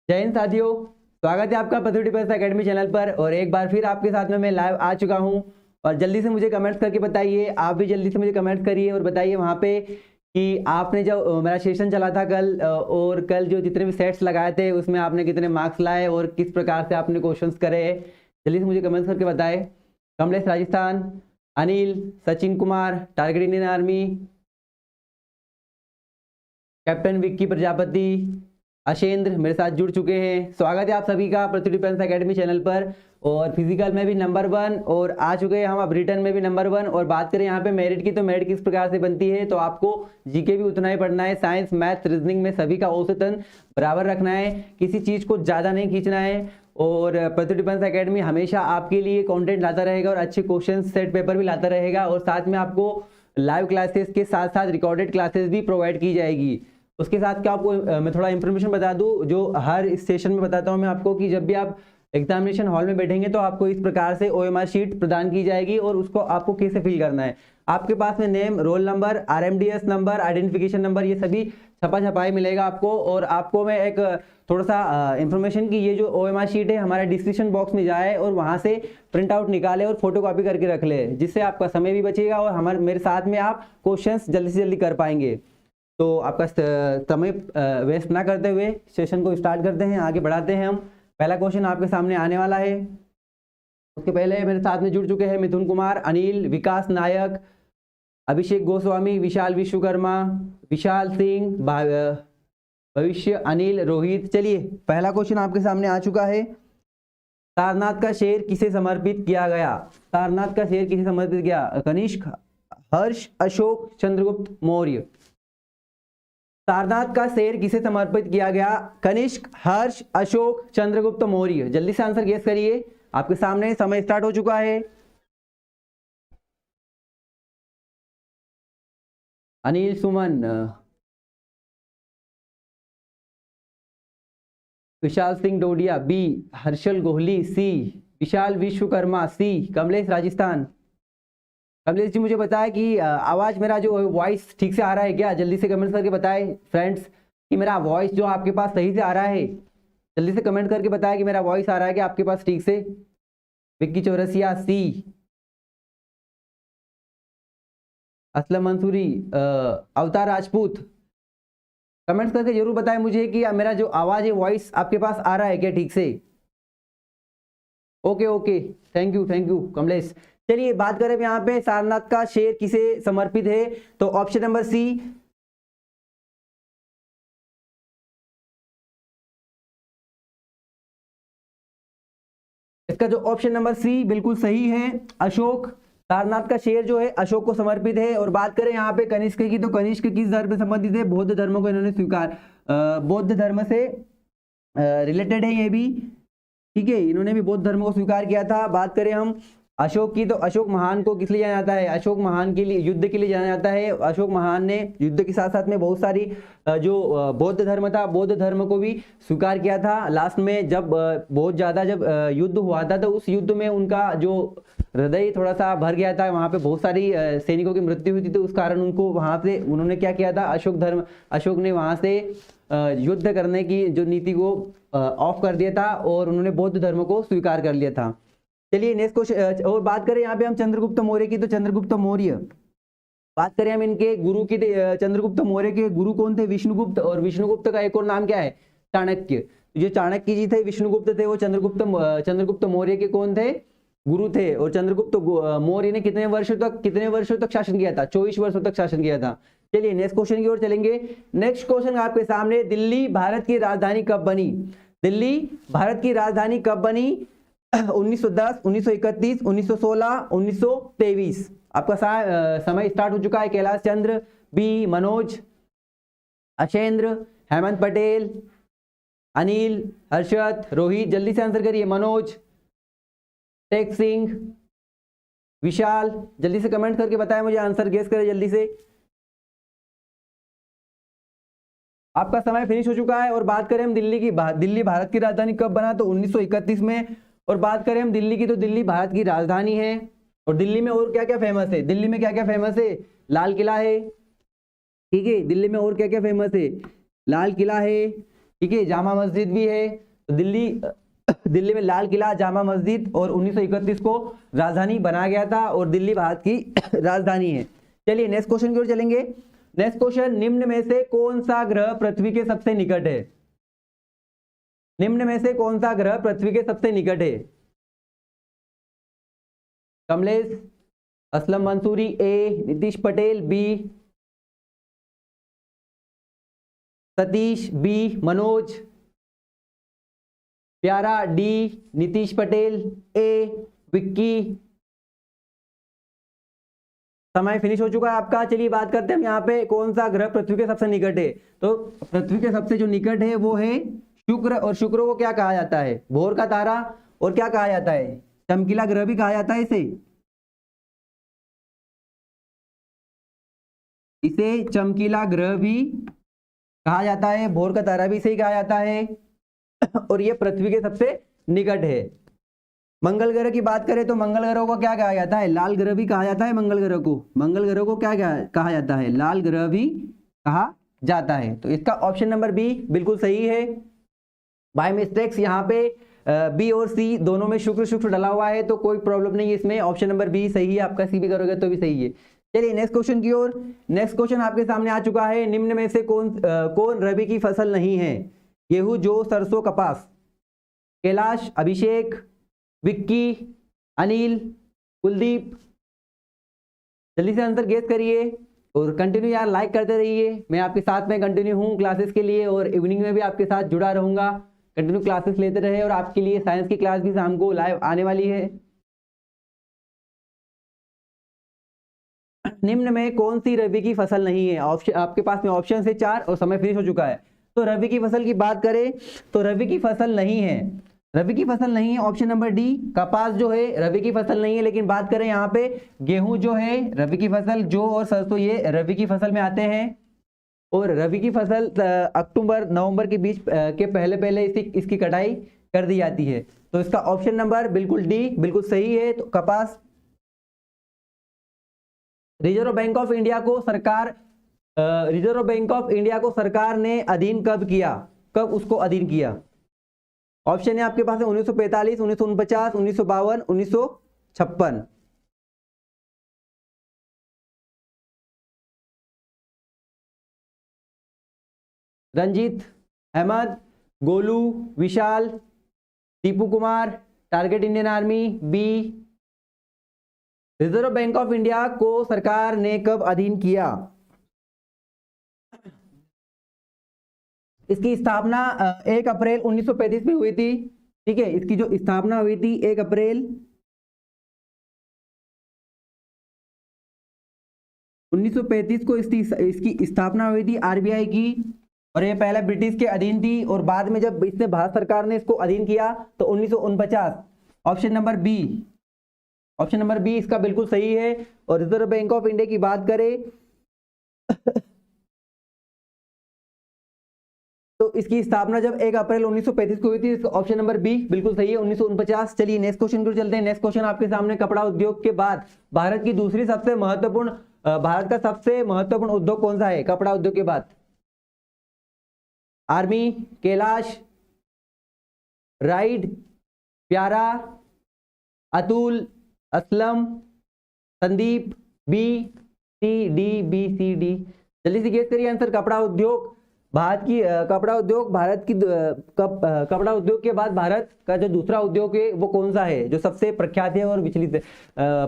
जय हिंद साथियों, स्वागत है आपका पृथ्वी डिफेंस एकेडमी चैनल पर। और एक बार फिर आपके साथ में मैं लाइव आ चुका हूं। और जल्दी से मुझे कमेंट्स करके बताइए, आप भी जल्दी से मुझे कमेंट्स करिए और बताइए वहां पे कि आपने जब मेरा सेशन चला था कल, और कल जो जितने भी सेट्स लगाए थे उसमें आपने कितने मार्क्स लाए और किस प्रकार से आपने क्वेश्चंस करे। जल्दी से मुझे कमेंट्स करके बताएं। Kamlesh Rajasthan, Anil, Sachin Kumar target Indian army, captain Vicky Prajapati, Ashendra मेरे साथ जुड़ चुके हैं। स्वागत है आप सभी का पृथ्वी डिफेंस एकेडमी चैनल पर। और फिजिकल में भी नंबर 1 और आ चुके हैं हम अब रिटर्न में भी नंबर 1। और बात करें यहाँ पे मेरिट की, तो मेरिट किस प्रकार से बनती है, तो आपको जीके भी उतना ही पढ़ना है। साइंस, मैथ्स, रीजनिंग में सभी का औसतन बराबर रखना है, किसी चीज को ज्यादा नहीं खींचना है। और पृथ्वी डिफेंस एकेडमी हमेशा आपके लिए कंटेंट लाता रहेगा और अच्छे क्वेश्चन सेट पेपर भी लाता रहेगा। और साथ में आपको लाइव क्लासेस के साथ साथ रिकॉर्डेड क्लासेस भी प्रोवाइड की जाएगी। उसके साथ क्या आपको मैं थोड़ा इंफॉर्मेशन बता दूं, जो हर सेशन में बताता हूं मैं आपको, कि जब भी आप एग्जामिनेशन हॉल में बैठेंगे तो आपको इस प्रकार से ओएमआर शीट प्रदान की जाएगी और उसको आपको कैसे फिल करना है। आपके पास में name, roll number, RMDS number, identification number, ये सभी छपा छपाई मिलेगा आपको। और आपको मैं एक थोड़ा सा इंफॉर्मेशन की, ये जो ओएमआर शीट है हमारे डिस्क्रिप्शन बॉक्स में जाए और वहां से प्रिंट आउट निकाले और फोटो कॉपी करके रख ले, जिससे आपका समय भी बचेगा और हमारे मेरे साथ में आप क्वेश्चंस जल्दी से जल्दी कर पाएंगे। तो आपका समय वेस्ट ना करते हुए सेशन को स्टार्ट करते हैं, आगे बढ़ाते हैं हम। पहला क्वेश्चन आपके सामने आने वाला है। उसके पहले मेरे साथ में जुड़ चुके हैं मिथुन कुमार, अनिल, विकास नायक, अभिषेक गोस्वामी, विशाल विश्वकर्मा, विशाल सिंह, भविष्य, अनिल, रोहित। चलिए पहला क्वेश्चन आपके सामने आ चुका है। सारनाथ का शेर किसे समर्पित किया गया? सारनाथ का शेर किसे समर्पित किया? कनिष्क, हर्ष, अशोक, चंद्रगुप्त मौर्य। सारनाथ का शेर किसे समर्पित किया गया? कनिष्क, हर्ष, अशोक, चंद्रगुप्त मौर्य। जल्दी से आंसर गेस करिए, आपके सामने समय स्टार्ट हो चुका है। अनिल, सुमन, विशाल सिंह डोडिया बी, हर्षल कोहली सी, विशाल विश्वकर्मा सी, कमलेश राजस्थान। कमलेश जी मुझे बताया कि आवाज मेरा जो वॉइस ठीक से आ रहा है क्या? जल्दी से कमेंट करके बताएं फ्रेंड्स कि मेरा वॉइस जो आपके पास सही से आ रहा है। जल्दी से कमेंट करके बताएं कि मेरा वॉइस आ रहा है क्या आपके पास ठीक से। विक्की चौरसिया सी, असलम मंसूरी, अवतार राजपूत। कमेंट्स करके जरूर बताएं मुझे कि मेरा जो आवाज है, वॉइस आपके पास आ रहा है क्या ठीक से। Okay okay, thank you Kamlesh. चलिए बात करें यहाँ पे सारनाथ का शेर किसे समर्पित है, तो ऑप्शन नंबर सी, इसका जो ऑप्शन नंबर सी बिल्कुल सही है, अशोक। सारनाथ का शेर जो है अशोक को समर्पित है। और बात करें यहाँ पे कनिष्क की, तो कनिष्क किस धर्म से संबंधित है? बौद्ध धर्म को इन्होंने स्वीकार, बौद्ध धर्म से रिलेटेड है ये भी, ठीक है। इन्होंने भी बौद्ध धर्म को स्वीकार किया था। बात करें हम अशोक की, तो अशोक महान को किस लिए जाना जाता है? अशोक महान के लिए, युद्ध के लिए जाना जाता है। अशोक महान ने युद्ध के साथ साथ में बहुत सारी जो बौद्ध धर्म था, बौद्ध धर्म को भी स्वीकार किया था। लास्ट में जब बहुत ज्यादा जब युद्ध हुआ था, तो उस युद्ध में उनका जो हृदय थोड़ा सा भर गया था, वहां पे बहुत सारी सैनिकों की मृत्यु हुई थी, तो उस कारण उनको वहां से उन्होंने क्या किया था, अशोक ने वहां से युद्ध करने की जो नीति को ऑफ कर दिया था और उन्होंने बौद्ध धर्म को स्वीकार कर लिया था। चलिए नेक्स्ट क्वेश्चन। और बात करें यहाँ पे हम चंद्रगुप्त मौर्य की, तो चंद्रगुप्त मौर्य, बात करें हम इनके गुरु की, चंद्रगुप्त मौर्य के गुरु कौन थे? विष्णुगुप्त। और विष्णुगुप्त का एक और नाम क्या है? चाणक्य। जो चाणक्य जी थे, विष्णुगुप्त थे, वो चंद्रगुप्त मौर्य के कौन थे? गुरु थे। और चंद्रगुप्त मौर्य ने कितने वर्षों तक शासन किया था? 24 वर्षों तक शासन किया था। चलिए नेक्स्ट क्वेश्चन की ओर चलेंगे। नेक्स्ट क्वेश्चन आपके सामने, दिल्ली भारत की राजधानी कब बनी? दिल्ली भारत की राजधानी कब बनी? 1910, 1931, 1916, 1923। आपका समय स्टार्ट हो चुका है। कैलाश चंद्र बी, मनोज, अशेंद्र, हेमंत पटेल, अनिल, हर्षद, रोहित। जल्दी से आंसर करिए। मनोज, टेक सिंह, विशाल। जल्दी से कमेंट करके बताएं मुझे, आंसर गेस करें जल्दी से। आपका समय फिनिश हो चुका है। और बात करें हम दिल्ली भारत की राजधानी कब बना, तो 1931 में। और बात करें हम दिल्ली की, तो दिल्ली भारत की राजधानी है। और दिल्ली में और क्या क्या फेमस है? दिल्ली में क्या क्या फेमस है? लाल किला है, ठीक है। दिल्ली में और क्या क्या फेमस है? लाल किला है, ठीक है, जामा मस्जिद भी है। तो दिल्ली में लाल किला, जामा मस्जिद, और 1931 को राजधानी बनाया गया था और दिल्ली भारत की राजधानी है। चलिए नेक्स्ट क्वेश्चन की ओर चलेंगे। नेक्स्ट क्वेश्चन, निम्न में से कौन सा ग्रह पृथ्वी के सबसे निकट है? निम्न में से कौन सा ग्रह पृथ्वी के सबसे निकट है? कमलेश, असलम मंसूरी, ए, नीतीश पटेल, बी, सतीश, बी, मनोज, प्यारा, डी, नीतीश पटेल, ए, विक्की। समय फिनिश हो चुका है आपका। चलिए बात करते हैं हम यहाँ पे कौन सा ग्रह पृथ्वी के सबसे निकट है। तो पृथ्वी के सबसे जो निकट है वो है शुक्र, और शुक्र को क्या कहा जाता है? भोर का तारा, और क्या कहा जाता है? चमकीला ग्रह भी कहा जाता है इसे। इसे चमकीला ग्रह भी कहा जाता है, भोर का तारा भी इसे ही कहा जाता है, और ये पृथ्वी के सबसे निकट है। मंगल ग्रह की बात करें तो मंगल ग्रह को क्या कहा जाता है? लाल ग्रह भी कहा जाता है मंगल ग्रह को। मंगल ग्रह को क्या कहा जाता है? लाल ग्रह भी कहा जाता है। तो इसका ऑप्शन नंबर बी बिल्कुल सही है। बाय मिस्टेक्स यहाँ पे बी और सी दोनों में शुक्र शुक्र डला हुआ है, तो कोई प्रॉब्लम नहीं है इसमें। ऑप्शन नंबर बी सही है आपका, सी भी करोगे तो भी सही है। चलिए नेक्स्ट क्वेश्चन की ओर। नेक्स्ट क्वेश्चन आपके सामने आ चुका है। निम्न में से कौन रबी की फसल नहीं है? गेहूं, जौ, सरसों, कपास। कैलाश, अभिषेक, विक्की, अनिल, कुलदीप। जल्दी से आंसर गेस करिए और कंटिन्यू यार लाइक करते रहिए। मैं आपके साथ में कंटिन्यू हूँ क्लासेस के लिए, और इवनिंग में भी आपके साथ जुड़ा रहूंगा। कंटिन्यू क्लासेस लेते रहे, और आपके लिए साइंस की क्लास भी शाम को लाइव आने वाली है। निम्न में कौन सी रबी की फसल नहीं है? ऑप्शन आपके पास में ऑप्शन है 4, और समय फिनिश हो चुका है। तो रबी की फसल की बात करें तो रबी की फसल नहीं है। रबी की फसल नहीं है, ऑप्शन नंबर डी। कपास जो है रबी की फसल नहीं है, लेकिन बात करें यहाँ पे गेहूं जो है रबी की फसल, जौ और सरसों ये रबी की फसल में आते हैं। और रबी की फसल अक्टूबर नवंबर के बीच के पहले पहले इसकी कटाई कर दी जाती है। तो इसका ऑप्शन नंबर बिल्कुल डी बिल्कुल सही है। तो कपास। रिजर्व बैंक ऑफ इंडिया को सरकार ने अधीन कब किया? कब उसको अधीन किया? ऑप्शन है आपके पास है 1945, 1949, 1952, 1956। Ranjit, Ahmad, Golu, Vishal, Deepu Kumar, target Indian army, B. Reserve Bank of India को सरकार ने कब अधीन किया? इसकी स्थापना 1 अप्रैल 1935 में हुई थी। ठीक है, इसकी जो स्थापना हुई थी 1 अप्रैल 1935 को इसकी स्थापना हुई थी आरबीआई की। और ये पहले ब्रिटिश के अधीन थी, और बाद में जब इसने भारत सरकार ने इसको अधीन किया तो 1949। Option number B, option number B इसका बिल्कुल सही है। और रिजर्व बैंक ऑफ इंडिया की बात करें तो इसकी स्थापना जब 1 अप्रैल 1935 को हुई थी। ऑप्शन नंबर बी बिल्कुल सही है, 1949। चलिए नेक्स्ट क्वेश्चन को चलते हैं। नेक्स्ट क्वेश्चन आपके सामने, कपड़ा उद्योग के बाद भारत की दूसरी सबसे महत्वपूर्ण भारत का सबसे महत्वपूर्ण उद्योग कौन सा है? कपड़ा उद्योग के बाद आर्मी, कैलाश, राइड, प्यारा, अतुल, असलम, संदीप, बी, सी, डी, बी, सी, डी। जल्दी से गेस करिए आंसर। कपड़ा उद्योग कपड़ा उद्योग के बाद भारत का जो दूसरा उद्योग है वो कौन सा है, जो सबसे प्रख्यात है और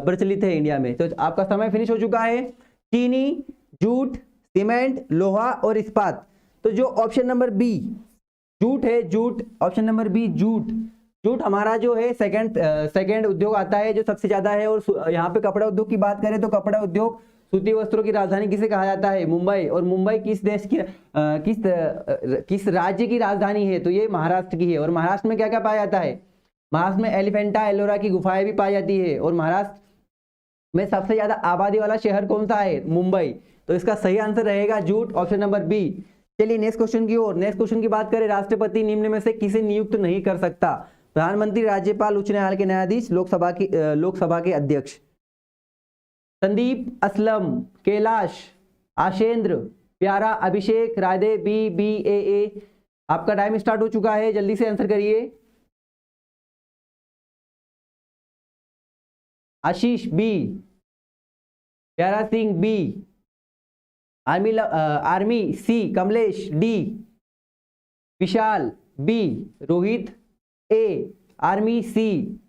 प्रचलित है इंडिया में? तो आपका समय फिनिश हो चुका है। चीनी, जूट, सीमेंट, लोहा और इस्पात। तो जो ऑप्शन नंबर बी जूट है, jute, option number B jute हमारा जो है सेकंड उद्योग आता है जो सबसे ज्यादा है। और यहाँ पे कपड़ा उद्योग की बात करें तो कपड़ा उद्योग, सूती वस्त्रों की राजधानी किसे कहा जाता है? मुंबई। और मुंबई किस देश की किस राज्य की राजधानी है? तो ये महाराष्ट्र की है। और महाराष्ट्र में क्या क्या पाया जाता है? महाराष्ट्र में एलिफेंटा एलोरा की गुफाएं भी पाई जाती है। और महाराष्ट्र में सबसे ज्यादा आबादी वाला शहर कौन सा है? मुंबई। तो इसका सही आंसर रहेगा जूट, ऑप्शन नंबर बी। चलिए नेक्स्ट क्वेश्चन की ओर। नेक्स्ट क्वेश्चन की बात करें, राष्ट्रपति निम्न में से किसे नियुक्त नहीं कर सकता? प्रधानमंत्री, राज्यपाल, उच्च न्यायालय के न्यायाधीश, लोकसभा के अध्यक्ष। संदीप, असलम, कैलाश, आशेंद्र, प्यारा, अभिषेक, राधे, बी, ए, आपका टाइम स्टार्ट हो चुका है, जल्दी से आंसर करिए। आशीष बी, प्यारा सिंह बी, आर्मी सी, कमलेश डी, विशाल बी, रोहित ए, आर्मी सी।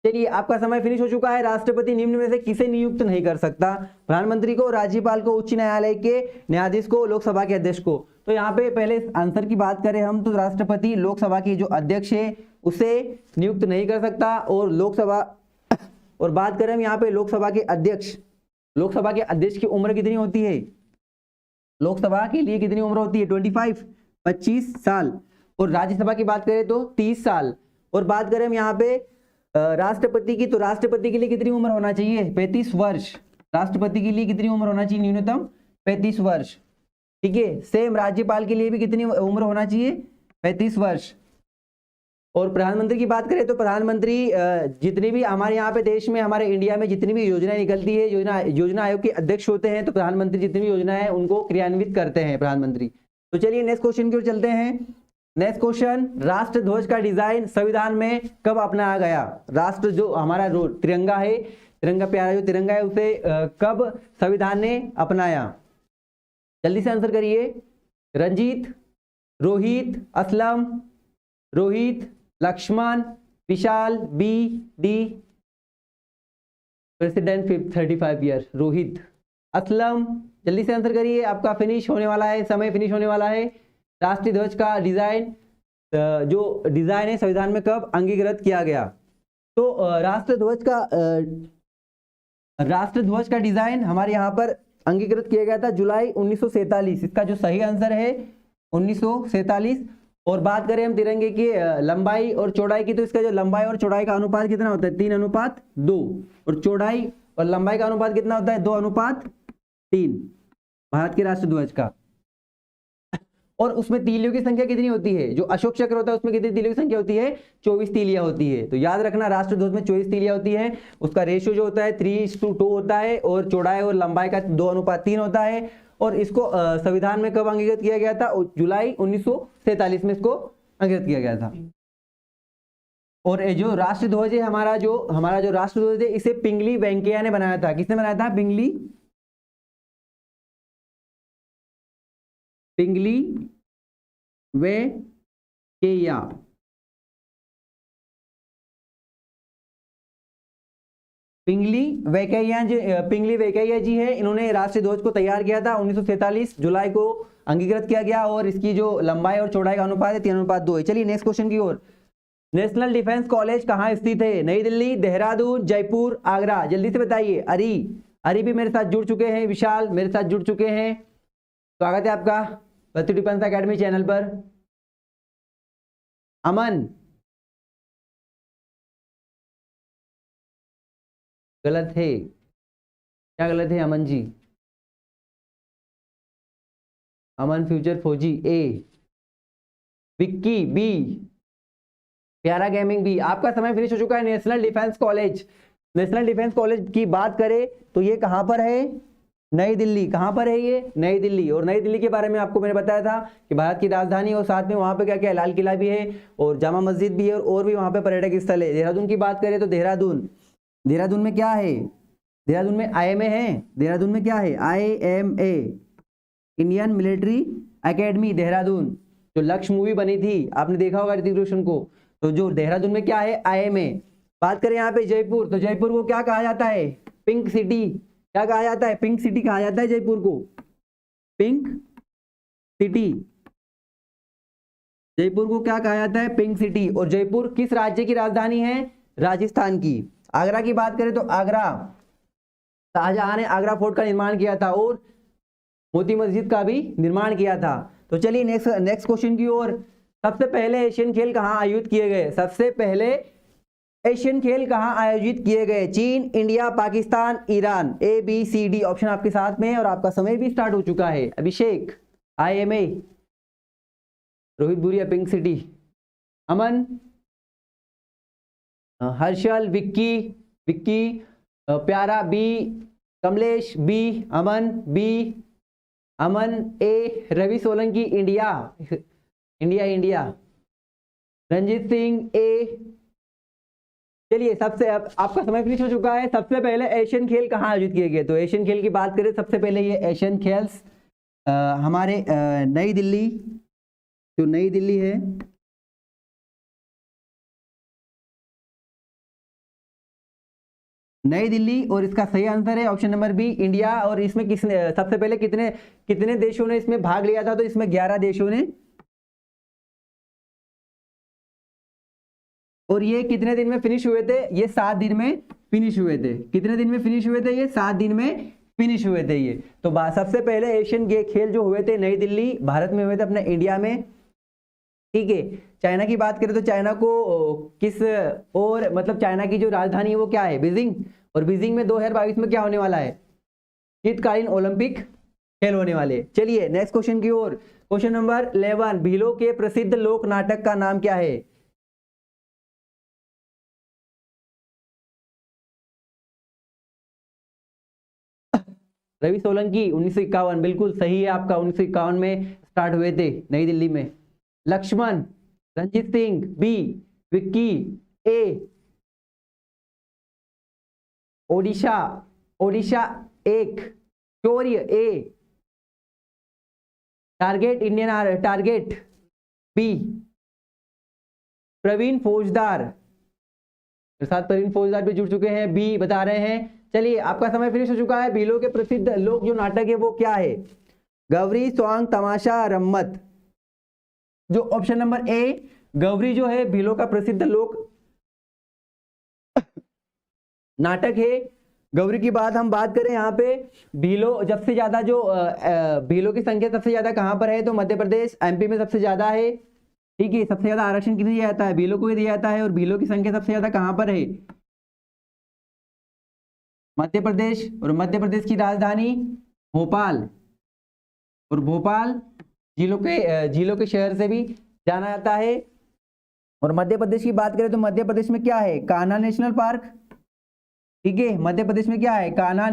चलिए आपका समय फिनिश हो चुका है। राष्ट्रपति निम्न में से किसे नियुक्त नहीं कर सकता? प्रधानमंत्री को, राज्यपाल को, उच्च न्यायालय के न्यायाधीश को, लोकसभा के अध्यक्ष को। तो यहाँ पे पहले आंसर की बात करें हम तो राष्ट्रपति लोकसभा की जो अध्यक्ष है उसे नियुक्त नहीं कर सकता। और लोकसभा और बात करें हम यहाँ पे लोकसभा के अध्यक्ष, लोकसभा के अध्यक्ष की उम्र कितनी होती है? लोकसभा के लिए कितनी उम्र होती है? 25 साल। और राज्यसभा की बात करें तो 30 साल। और बात करें हम यहाँ पे राष्ट्रपति की, तो राष्ट्रपति के लिए कितनी उम्र होना चाहिए? 35 वर्ष। राष्ट्रपति के लिए कितनी उम्र होना चाहिए? न्यूनतम 35 वर्ष। ठीक है, सेम राज्यपाल के लिए भी कितनी उम्र होना चाहिए? 35 वर्ष। और प्रधानमंत्री की बात करें तो प्रधानमंत्री जितनी भी हमारे यहाँ पे देश में, हमारे इंडिया में जितनी भी योजनाएं निकलती है, योजना आयोग के अध्यक्ष होते हैं, तो प्रधानमंत्री जितनी भी योजना है उनको क्रियान्वित करते हैं प्रधानमंत्री। तो चलिए नेक्स्ट क्वेश्चन की ओर चलते हैं। नेक्स्ट क्वेश्चन, राष्ट्र ध्वज का डिजाइन संविधान में कब अपनाया गया? राष्ट्र जो हमारा तिरंगा है, तिरंगा प्यारा जो तिरंगा है, उसे कब संविधान ने अपनाया? जल्दी से आंसर करिए। Ranjit, Rohit, Aslam, Rohit, Lakshman, Vishal B, D, president 35 year, Rohit, Aslam. जल्दी से आंसर करिए, आपका फिनिश होने वाला है, समय फिनिश होने वाला है। राष्ट्रीय ध्वज का डिजाइन, जो डिजाइन है संविधान में कब अंगीकृत किया गया? तो राष्ट्र ध्वज का डिजाइन हमारे यहाँ पर अंगीकृत किया गया था जुलाई 1947। इसका जो सही आंसर है 1947। और बात करें हम तिरंगे की लंबाई और चौड़ाई की, तो इसका जो लंबाई और चौड़ाई का अनुपात कितना होता है? 3:2। और चौड़ाई और लंबाई का अनुपात कितना होता है? 2:3 भारत के राष्ट्र ध्वज का। और उसमें तीलियों की संख्या कितनी होती है? जो अशोक चक्र होता है उसमें कितनी तीलियों की संख्या होती है? 24 तीलियां होती है। तो याद रखना, राष्ट्र ध्वज में 24 तीलियां होती है। उसका रेशियो जो होता है 3:2 होता है। और चौड़ाई और लंबाई का 2:3 होता है। और इसको संविधान में कब अंगीकृत किया गया था? जुलाई 1947 में इसको अंगीकृत किया गया था। और जो राष्ट्र ध्वज है हमारा जो राष्ट्र ध्वज है, इसे पिंगली वेंकैया ने बनाया था। किसने बनाया था? पिंगली वेंकैया। पिंगली वेंकैया जी है, इन्होंने राष्ट्रीय ध्वज को तैयार किया था 1947 जुलाई को अंगीकृत किया गया। और इसकी जो लंबाई और चौड़ाई का अनुपात है 3:2 है। चलिए नेक्स्ट क्वेश्चन की ओर। नेशनल डिफेंस कॉलेज कहाँ स्थित है? नई दिल्ली, देहरादून, जयपुर, आगरा। जल्दी से बताइए। अरी भी मेरे साथ जुड़ चुके हैं, विशाल मेरे साथ जुड़ चुके हैं। स्वागत है आपका बत्ती डिफेंस एकेडमी चैनल पर। अमन, गलत है, क्या गलत है अमन जी? अमन फ्यूचर फौजी ए, विक्की बी, प्यारा गेमिंग बी। आपका समय फिनिश हो चुका है। नेशनल डिफेंस कॉलेज की बात करें तो ये कहां पर है? नई दिल्ली। कहां पर है ये? नई दिल्ली। और नई दिल्ली के बारे में आपको मैंने बताया था कि भारत की राजधानी, और साथ में वहां पे क्या क्या है? लाल किला भी है और जामा मस्जिद भी है, और भी वहां पे पर्यटक स्थल है। देहरादून की बात करें तो देहरादून में क्या है? देहरादून में IMA है। देहरादून में क्या है? IMA, Indian military academy Dehradun. जो लक्ष्य मूवी बनी थी, आपने देखा होगा ऋतिक रोशन को। तो जो देहरादून में क्या है? IMA। बात करें यहाँ पे जयपुर, तो जयपुर को क्या कहा जाता है? Pink city. क्या कहा जाता है? पिंक सिटी कहा जाता है जयपुर को, पिंक सिटी। जयपुर को क्या कहा जाता है? Pink city. और जयपुर किस राज्य की राजधानी है? राजस्थान की। आगरा की बात करें तो आगरा, शाहजहां ने आगरा फोर्ट का निर्माण किया था और मोती मस्जिद का भी निर्माण किया था। तो चलिए नेक्स्ट क्वेश्चन की ओर। सबसे पहले एशियन खेल कहाँ आयोजित किए गए? सबसे पहले एशियन खेल कहाँ आयोजित किए गए? चीन, India, Pakistan, Iran. ABCD option आपके साथ में है और आपका समय भी स्टार्ट हो चुका है। अभिषेक IMA, Rohit Buria pink city, Aman, Harshal, Vicky, Pyara B, Kamlesh B, Aman A, Ravi Solanki India, India India, Ranjit Singh A. चलिए सबसे अब आपका समय फिनिश हो चुका है। सबसे पहले एशियन खेल कहाँ आयोजित किए गए? तो एशियन खेल की बात करें सबसे पहले ये एशियन खेल्स हमारे नई दिल्ली, जो नई दिल्ली है, नई दिल्ली, और इसका सही आंसर है ऑप्शन नंबर बी इंडिया। और इसमें किसने सबसे पहले कितने कितने देशों ने इसमें भाग लिया था? तो इसमें 11 देशों ने। और ये कितने दिन में फिनिश हुए थे? ये 7 दिन में फिनिश हुए थे। कितने दिन में फिनिश हुए थे? ये 7 दिन में फिनिश हुए थे ये। तो सबसे पहले एशियन खेल जो हुए थे नई दिल्ली भारत में हुए थे, अपने इंडिया में, ठीक है। चाइना की बात करें तो चाइना को किस, और मतलब चाइना की जो राजधानी है वो क्या है? बीजिंग। और बीजिंग में 2022 में क्या होने वाला है? शीतकालीन ओलंपिक खेल होने वाले। चलिए नेक्स्ट क्वेश्चन की ओर। क्वेश्चन नंबर 11, भीलों के प्रसिद्ध लोक नाटक का नाम क्या है? रवि सोलंकी, 1951, बिल्कुल सही है आपका। 1951 में स्टार्ट हुए थे नई दिल्ली में। लक्ष्मण, रंजीत सिंह बी, विक्की ए, ओडिशा, ओडिशा एक, Shaurya A, target Indian target B, Praveen Faujdar, साथ प्रवीण फौजदार भी जुड़ चुके हैं, बी बता रहे हैं। चलिए आपका समय फिनिश हो चुका है। भीलों के प्रसिद्ध लोक जो नाटक है वो क्या है? गौरी, स्वांग, तमाशा, रम्मत। जो ऑप्शन नंबर ए गौरी जो है भीलों का प्रसिद्ध लोक नाटक है। गौरी की बात हम बात करें यहाँ पे, भीलों जब से ज्यादा जो भीलों की संख्या सबसे ज्यादा कहां पर है? तो मध्य प्रदेश, एमपी में सबसे ज्यादा है, ठीक है। सबसे ज्यादा आरक्षण किन्हें दिया जाता है? भीलों को ही दिया जाता है। और भीलों की संख्या सबसे ज्यादा कहां पर है? मध्य प्रदेश। और मध्य प्रदेश की राजधानी भोपाल। और भोपाल झीलों के शहर से भी जाना जाता है। और मध्य प्रदेश की बात करें तो मध्य प्रदेश में क्या है? कान्हा नेशनल पार्क, ठीक है। मध्य प्रदेश में क्या है? कान्हा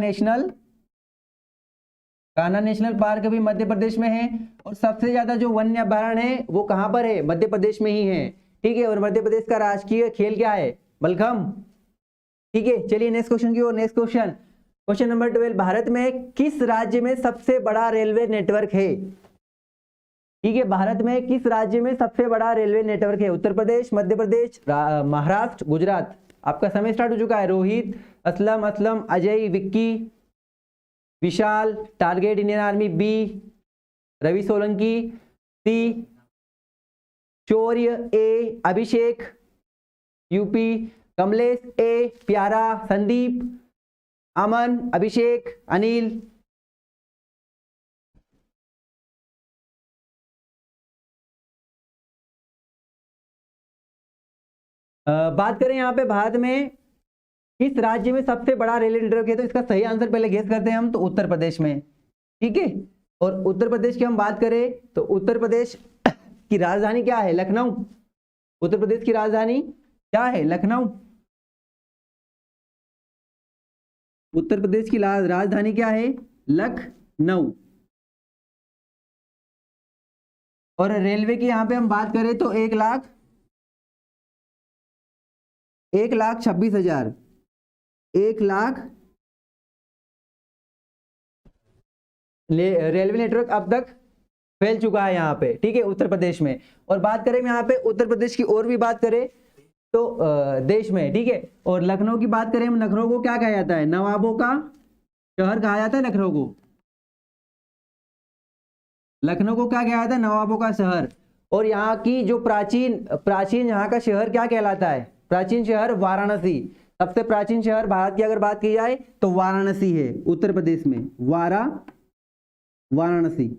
नेशनल पार्क भी मध्य प्रदेश में है। और सबसे ज्यादा जो वन्य अभयारण्य है वो कहां पर है? मध्य प्रदेश में ही है, ठीक है। और मध्य प्रदेश का राष्ट्रीय खेल क्या है? मलखंभ, ठीक है। चलिए नेक्स्ट क्वेश्चन की ओर। Next question, question number 12, Bharat में किस राज्य में सबसे बड़ा रेलवे नेटवर्क है? ठीक है, भारत में किस राज्य में सबसे बड़ा रेलवे नेटवर्क है? उत्तर प्रदेश, मध्य प्रदेश, महाराष्ट्र, गुजरात। आपका समय स्टार्ट हो चुका है। Rohit, Aslam, Ajay, Vicky, Vishal, target Indian army B, Ravi Solanki C, Shaurya A, Abhishek UP, Kamlesh A, Pyara, Sandeep, अमन, अभिषेक, अनिल। बात करें यहाँ पे भारत में किस राज्य में सबसे बड़ा रेलवे नेटवर्क है, तो इसका सही आंसर पहले गेस करते हैं हम, तो उत्तर प्रदेश में, ठीक है। और उत्तर प्रदेश की हम बात करें तो उत्तर प्रदेश की राजधानी क्या है? लखनऊ। उत्तर प्रदेश की राजधानी क्या है? लखनऊ। उत्तर प्रदेश की राजधानी क्या है? लखनऊ। और रेलवे की यहां पे हम बात करें तो 1,26,000, 1,00,000 रेलवे नेटवर्क अब तक फैल चुका है यहाँ पे, ठीक है, उत्तर प्रदेश में। और बात करें यहाँ पे उत्तर प्रदेश की और भी बात करें तो देश में, ठीक है। और लखनऊ की बात करें, लखनऊ को क्या कहा जाता है? नवाबों का शहर कहा जाता है लखनऊ को। लखनऊ को क्या कहा जाता है? नवाबों का शहर। और यहाँ की जो प्राचीन यहाँ का शहर क्या कहलाता है? प्राचीन शहर वाराणसी। सबसे प्राचीन शहर भारत की अगर बात की जाए तो वाराणसी है, उत्तर प्रदेश में, वाराणसी।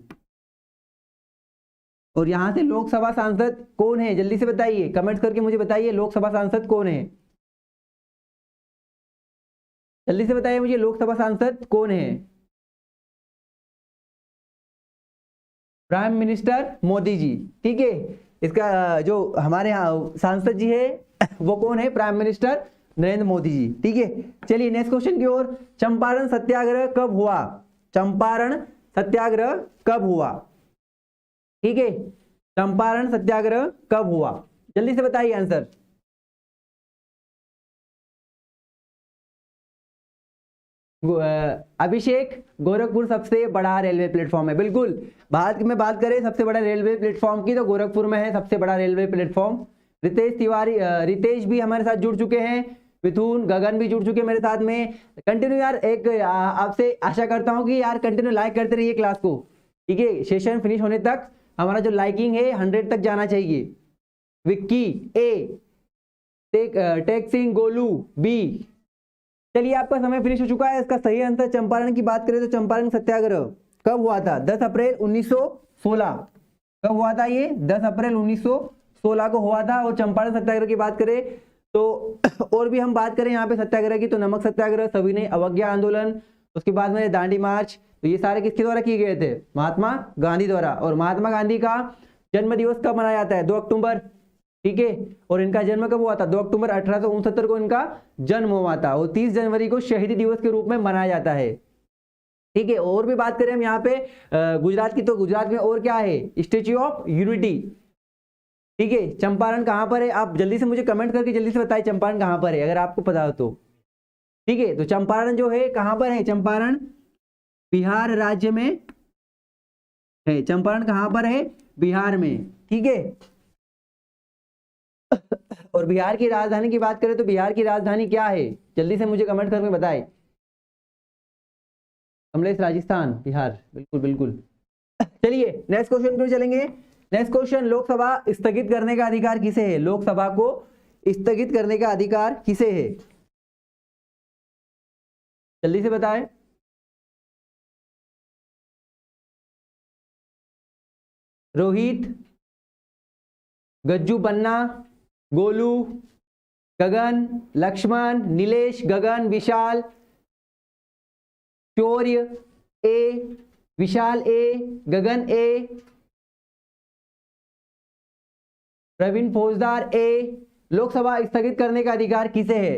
और यहां से लोकसभा सांसद कौन है? जल्दी से बताइए, कमेंट्स करके मुझे बताइए, लोकसभा सांसद कौन है? जल्दी से बताइए मुझे, लोकसभा सांसद कौन है? प्राइम मिनिस्टर मोदी जी, ठीक है। इसका जो हमारे यहाँ सांसद जी है वो कौन है? प्राइम मिनिस्टर नरेंद्र मोदी जी, ठीक है। चलिए नेक्स्ट क्वेश्चन की ओर। चंपारण सत्याग्रह कब हुआ? चंपारण सत्याग्रह कब हुआ? ठीक है, चंपारण सत्याग्रह कब हुआ? जल्दी से बताइए आंसर। अभिषेक, गोरखपुर सबसे बड़ा रेलवे प्लेटफॉर्म है। बिल्कुल, भारत में बात करें सबसे बड़ा रेलवे प्लेटफॉर्म की तो गोरखपुर में है सबसे बड़ा रेलवे प्लेटफॉर्म। रितेश तिवारी, रितेश भी हमारे साथ जुड़ चुके हैं, मिथुन, गगन भी जुड़ चुके हैं मेरे साथ में। कंटिन्यू यार, एक आपसे आशा करता हूं कि यार कंटिन्यू लाइक करते रहिए क्लास को, ठीक है। सेशन फिनिश होने तक हमारा जो लाइकिंग है 100 तक जाना चाहिए। विक्की ए, टेक सिंह, गोलू बी। चलिए, आपका समय फिनिश हो चुका है। इसका सही आंसर, चंपारण की बात करें तो चंपारण सत्याग्रह कब हुआ था? 10 अप्रैल 1916। कब हुआ था ये? 10 अप्रैल 1916 को हुआ था। और चंपारण सत्याग्रह की बात करें तो और भी हम बात करें यहाँ पे सत्याग्रह की तो नमक सत्याग्रह, सविनय अवज्ञा आंदोलन, उसके बाद में दांडी मार्च, तो ये सारे किसके द्वारा किए गए थे? महात्मा गांधी द्वारा। और महात्मा गांधी का जन्म दिवस कब मनाया जाता है? 2 अक्टूबर, ठीक है। और इनका जन्म कब हुआ था? 2 अक्टूबर 1869 को इनका जन्म हुआ था। और 30 जनवरी को शहीदी दिवस के रूप में मनाया जाता है, ठीक है। और भी बात करें हम यहाँ पे गुजरात की तो गुजरात में और क्या है? स्टेच्यू ऑफ यूनिटी, ठीक है। चंपारण कहां पर है? आप जल्दी से मुझे कमेंट करके जल्दी से बताइए चंपारण कहां पर है, अगर आपको पता हो तो, ठीक है। तो चंपारण जो है कहां पर है? चंपारण बिहार राज्य में है। चंपारण कहां पर है? बिहार में, ठीक है। और बिहार की राजधानी की बात करें तो बिहार की राजधानी क्या है? जल्दी से मुझे कमेंट करके बताएं। कमलेश, राजस्थान, बिहार, बिल्कुल बिल्कुल। चलिए नेक्स्ट क्वेश्चन पर चलेंगे। नेक्स्ट क्वेश्चन, लोकसभा स्थगित करने का अधिकार किसे है? लोकसभा को स्थगित करने का अधिकार किसे है? जल्दी से बताएं। रोहित, गज्जू पन्ना, गोलू, गगन, लक्ष्मण, नीलेश, गगन, विशाल, शौर्य ए, विशाल ए, गगन ए, प्रवीण फौजदार ए। लोकसभा स्थगित करने का अधिकार किसे है?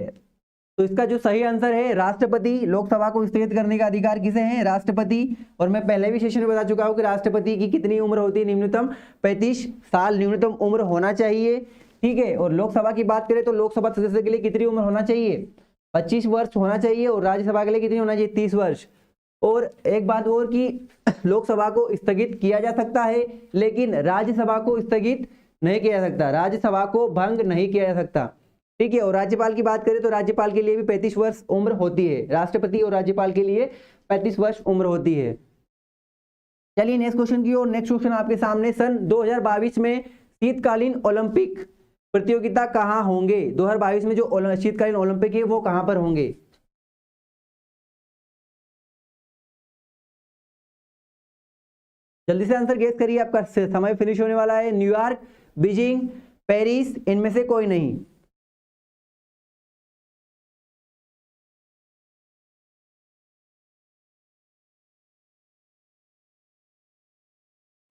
तो इसका जो सही आंसर है राष्ट्रपति। लोकसभा को स्थगित करने का अधिकार किसे है? राष्ट्रपति। और मैं पहले भी सेशन में बता चुका हूं कि राष्ट्रपति की कितनी उम्र होती है? न्यूनतम 35 साल न्यूनतम उम्र होना चाहिए, ठीक है। और लोकसभा की बात करें तो लोकसभा सदस्य के लिए कितनी उम्र होना चाहिए? 25 वर्ष होना चाहिए। और राज्यसभा के लिए कितनी होना चाहिए? 30 वर्ष। और एक बात और कि लोकसभा को स्थगित किया जा सकता है, लेकिन राज्यसभा को स्थगित नहीं किया जा सकता, राज्यसभा को भंग नहीं किया जा सकता, ठीक है। और राज्यपाल की बात करें तो राज्यपाल के लिए भी 35 वर्ष उम्र होती है। राष्ट्रपति और राज्यपाल के लिए 35 वर्ष उम्र होती है। चलिए नेक्स्ट क्वेश्चन की ओर। नेक्स्ट क्वेश्चन आपके सामने, सन 2022 में शीतकालीन ओलंपिक प्रतियोगिता कहां होंगे? 2022 में जो शीतकालीन ओलंपिक है वो कहां पर होंगे? जल्दी से आंसर गेस करिए, आपका समय फिनिश होने वाला है। न्यूयॉर्क, बीजिंग, पेरिस, इनमें से कोई नहीं।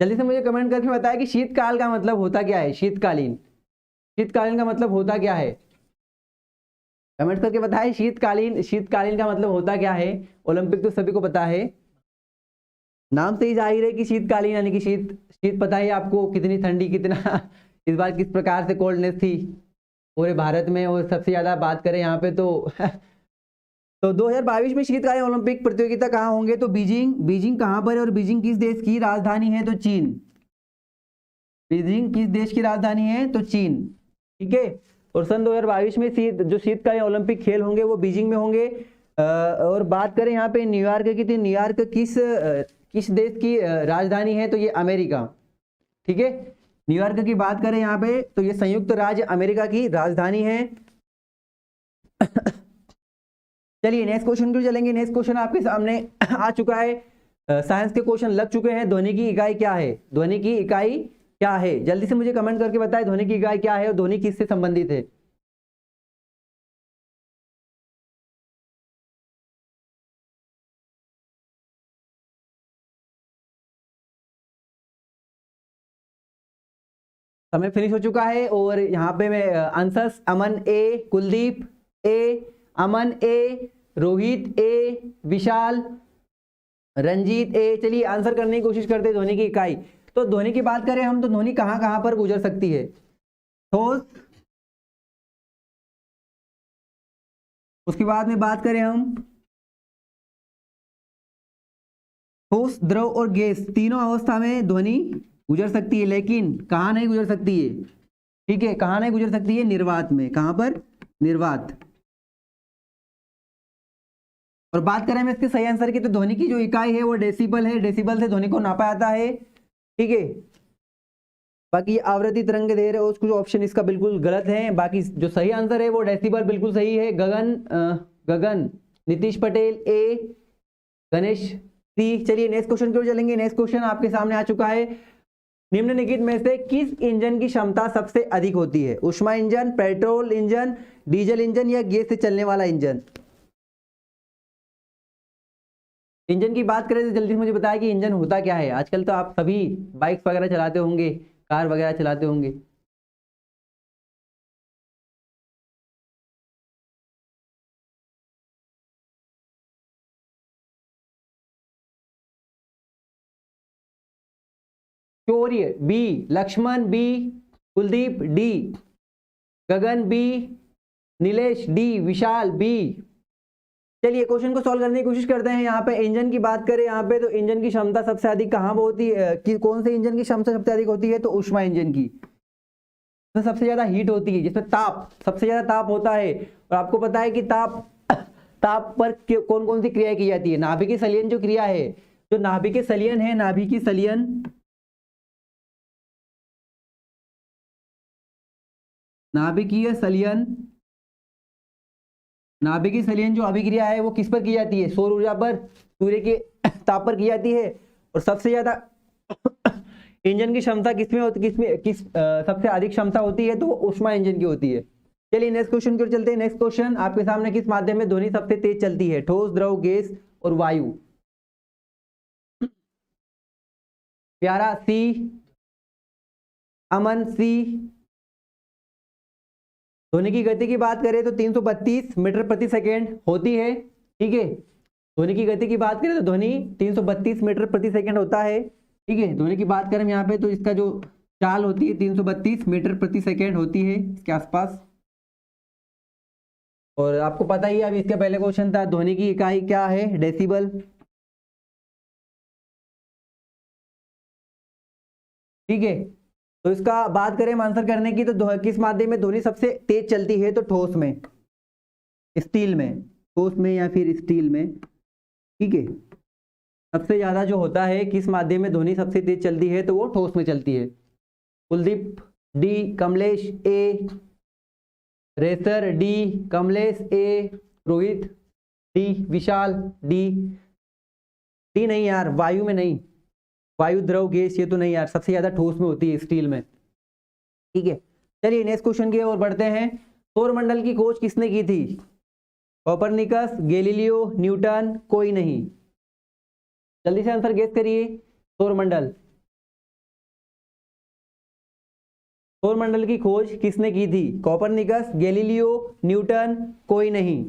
जल्दी से मुझे कमेंट करके बताएं कि शीतकाल का मतलब होता क्या है? शीतकालीन, शीतकालीन का मतलब होता क्या है? कमेंट करके बताएं शीतकालीन, शीतकालीन का मतलब होता क्या है? ओलंपिक तो सभी को पता है, नाम से ही जाहिर है कि शीतकालीन यानी कि शीत। शीत पता है आपको कितनी ठंडी, कितना इस बार किस प्रकार से कोल्डनेस थी पूरे भारत में। और सबसे ज्यादा बात करें यहाँ पे तो 2022 में शीतकालीन ओलंपिक प्रतियोगिता कहाँ होंगे? तो बीजिंग। बीजिंग कहाँ पर है और बीजिंग किस देश की राजधानी है? तो चीन। बीजिंग किस देश की राजधानी है? तो चीन, ठीक है। और सन 2022 में जो शीतकालीन ओलंपिक खेल होंगे वो बीजिंग में होंगे। और बात करें यहाँ पे न्यूयॉर्क की, तो न्यूयॉर्क किस देश की राजधानी है? तो ये अमेरिका, ठीक है। न्यूयॉर्क की बात करें यहाँ पे तो ये संयुक्त राज्य अमेरिका की राजधानी है। चलिए नेक्स्ट क्वेश्चन को चलेंगे। नेक्स्ट क्वेश्चन आपके सामने आ चुका है, साइंस के क्वेश्चन लग चुके हैं। ध्वनि की इकाई क्या है? ध्वनि की इकाई क्या है? जल्दी से मुझे कमेंट करके बताएं ध्वनि की इकाई क्या है और ध्वनि किससे संबंधित है? समय फिनिश हो चुका है। और यहाँ पे मैं आंसर्स, अमन ए, कुलदीप ए, अमन ए, रोहित ए, विशाल, रंजीत ए। चलिए आंसर करने की कोशिश करते हैं ध्वनि की इकाई। तो ध्वनि की बात करें हम तो ध्वनि कहाँ कहाँ पर गुजर सकती है? ठोस, उसके बाद में बात करें हम ठोस, द्रव और गैस, तीनों अवस्था में ध्वनि गुजर सकती है, लेकिन कहाँ नहीं गुजर सकती है? ठीक है, कहाँ नहीं गुजर सकती है? निर्वात में। कहाँ पर? निर्वात। और बात करें हम इसके सही आंसर की, तो ध्वनि की जो इकाई है वो डेसिबल है, डेसिबल से ध्वनि को नापा जाता है। ठीक है, बाकी आवृत्ति तरंग दे रहे हो कुछ ऑप्शन इसका बिल्कुल गलत है, बाकी जो सही आंसर है वो डेसिबल बिल्कुल सही है। गगन नीतीश पटेल ए, गणेश सी। चलिए नेक्स्ट क्वेश्चन की ओर चलेंगे। नेक्स्ट क्वेश्चन आपके सामने आ चुका है। निम्नलिखित में से किस इंजन की क्षमता सबसे अधिक होती है? ऊष्मा engine, petrol engine, diesel engine या गैस से चलने वाला इंजन? इंजन की बात करें तो जल्दी से मुझे बताया कि इंजन होता क्या है। आजकल तो आप सभी बाइक्स वगैरह चलाते होंगे, कार वगैरह चलाते होंगे। Shaurya B, Lakshman B, Kuldeep D, Gagan B, Nilesh D, Vishal B. चलिए क्वेश्चन को सॉल्व करने की कोशिश करते हैं। यहाँ पे इंजन की बात करें यहाँ पे, तो इंजन की क्षमता सबसे अधिक कहाँ होती है? कि कौन से इंजन की क्षमता सबसे अधिक होती है? तो ऊष्मा इंजन की। तो सबसे ज्यादा हीट होती है, जिसमें ताप, सबसे ज्यादा ताप होता है। और आपको पता है कि ताप पर कौन कौन सी क्रियाएं की जाती है? नाभिकीय संलयन जो क्रिया है, जो नाभिकीय संलयन है, नाभिकीय संलयन, नाभिकीय संलयन, नाभिकीय संलयन जो अभिक्रिया है वो किस पर की जाती है? सौर ऊर्जा पर, सूर्य के ताप पर की जाती है। और सबसे ज्यादा इंजन की क्षमता किसमें होती, सबसे अधिक क्षमता होती है? तो ऊष्मा इंजन की होती है। चलिए नेक्स्ट क्वेश्चन की ओर चलते हैं। नेक्स्ट क्वेश्चन आपके सामने, किस माध्यम में ध्वनि सबसे तेज चलती है? ठोस, द्रव, गैस और वायु? प्यारा सी, अमन सी। ध्वनि की गति की बात करें तो 332 मीटर प्रति सेकेंड होती है। ठीक है, ध्वनि की गति की बात करें तो ध्वनि 332 मीटर प्रति सेकेंड होता है। ठीक है, ध्वनि की बात करें यहाँ पे तो इसका जो चाल होती है 332 मीटर प्रति सेकेंड होती है इसके आसपास। और आपको पता ही है, अभी इसका पहले क्वेश्चन था, ध्वनि की इकाई क्या है? डेसिबल। ठीक है, तो इसका बात करें हम आंसर करने की, तो किस माध्यम में ध्वनि सबसे तेज चलती है? तो ठोस में, स्टील में, ठोस में या फिर स्टील में। ठीक है, सबसे ज्यादा जो होता है किस माध्यम में ध्वनि सबसे तेज चलती है? तो वो ठोस में चलती है। कुलदीप डी, कमलेश ए, रेसर डी, कमलेश ए, रोहित डी, विशाल डी। डी नहीं यार, वायु में नहीं, वायु, द्रव, गैस ये तो नहीं यार, सबसे ज्यादा ठोस में होती है, स्टील में। ठीक है, चलिए नेक्स्ट क्वेश्चन की ओर बढ़ते हैं। सौरमंडल की खोज किसने की थी? कोपरनिकस, गैलीलियो, न्यूटन, कोई नहीं? जल्दी से आंसर गेस करिए। सौरमंडल, सौरमंडल की खोज किसने की थी? कोपरनिकस, गैलीलियो, न्यूटन, कोई नहीं?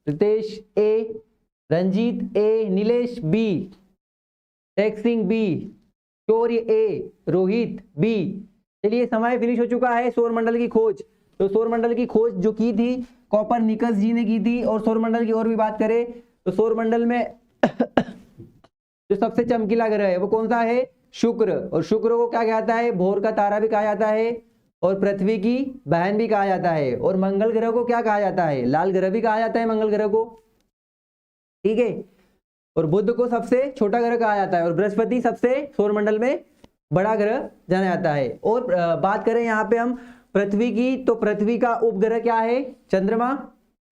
Ritesh A, Ranjit A, Nilesh B, Tek Singh B, Shaurya A, Rohit B. चलिए समय फिनिश हो चुका है। सौरमंडल की खोज, तो सौरमंडल की खोज जो की थी कोपरनिकस जी ने की थी। और सौरमंडल की और भी बात करें तो सौरमंडल में जो सबसे चमकीला ग्रह है वो कौन सा है? शुक्र। और शुक्र को क्या कहता है? भोर का तारा भी कहा जाता है, और पृथ्वी की बहन भी कहा जाता है। और मंगल ग्रह को क्या कहा जाता है? लाल ग्रह भी कहा जाता है मंगल ग्रह को। ठीक है, और बुध को सबसे छोटा ग्रह कहा जाता है, और बृहस्पति सबसे सौरमंडल में बड़ा ग्रह जाना जाता है। और बात करें यहाँ पे हम पृथ्वी की, तो पृथ्वी का उपग्रह क्या है? चंद्रमा।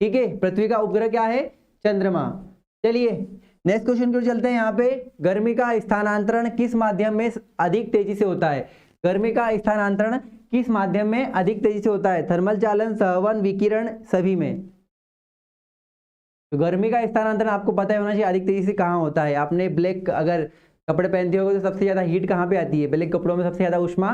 ठीक है, पृथ्वी का उपग्रह क्या है? चंद्रमा। चलिए नेक्स्ट क्वेश्चन की चलते हैं। यहाँ पे गर्मी का स्थानांतरण किस माध्यम में अधिक तेजी से होता है? गर्मी का स्थानांतरण किस माध्यम में अधिक तेजी से होता है? थर्मल चालन, संवहन, विकिरण, सभी में? तो गर्मी का स्थानांतरण आपको पता होना चाहिए अधिक तेजी से कहाँ होता है। आपने ब्लैक अगर कपड़े पहनते हो तो सबसे ज्यादा हीट कहाँ पे आती है? ब्लैक कपड़ों में सबसे ज्यादा ऊष्मा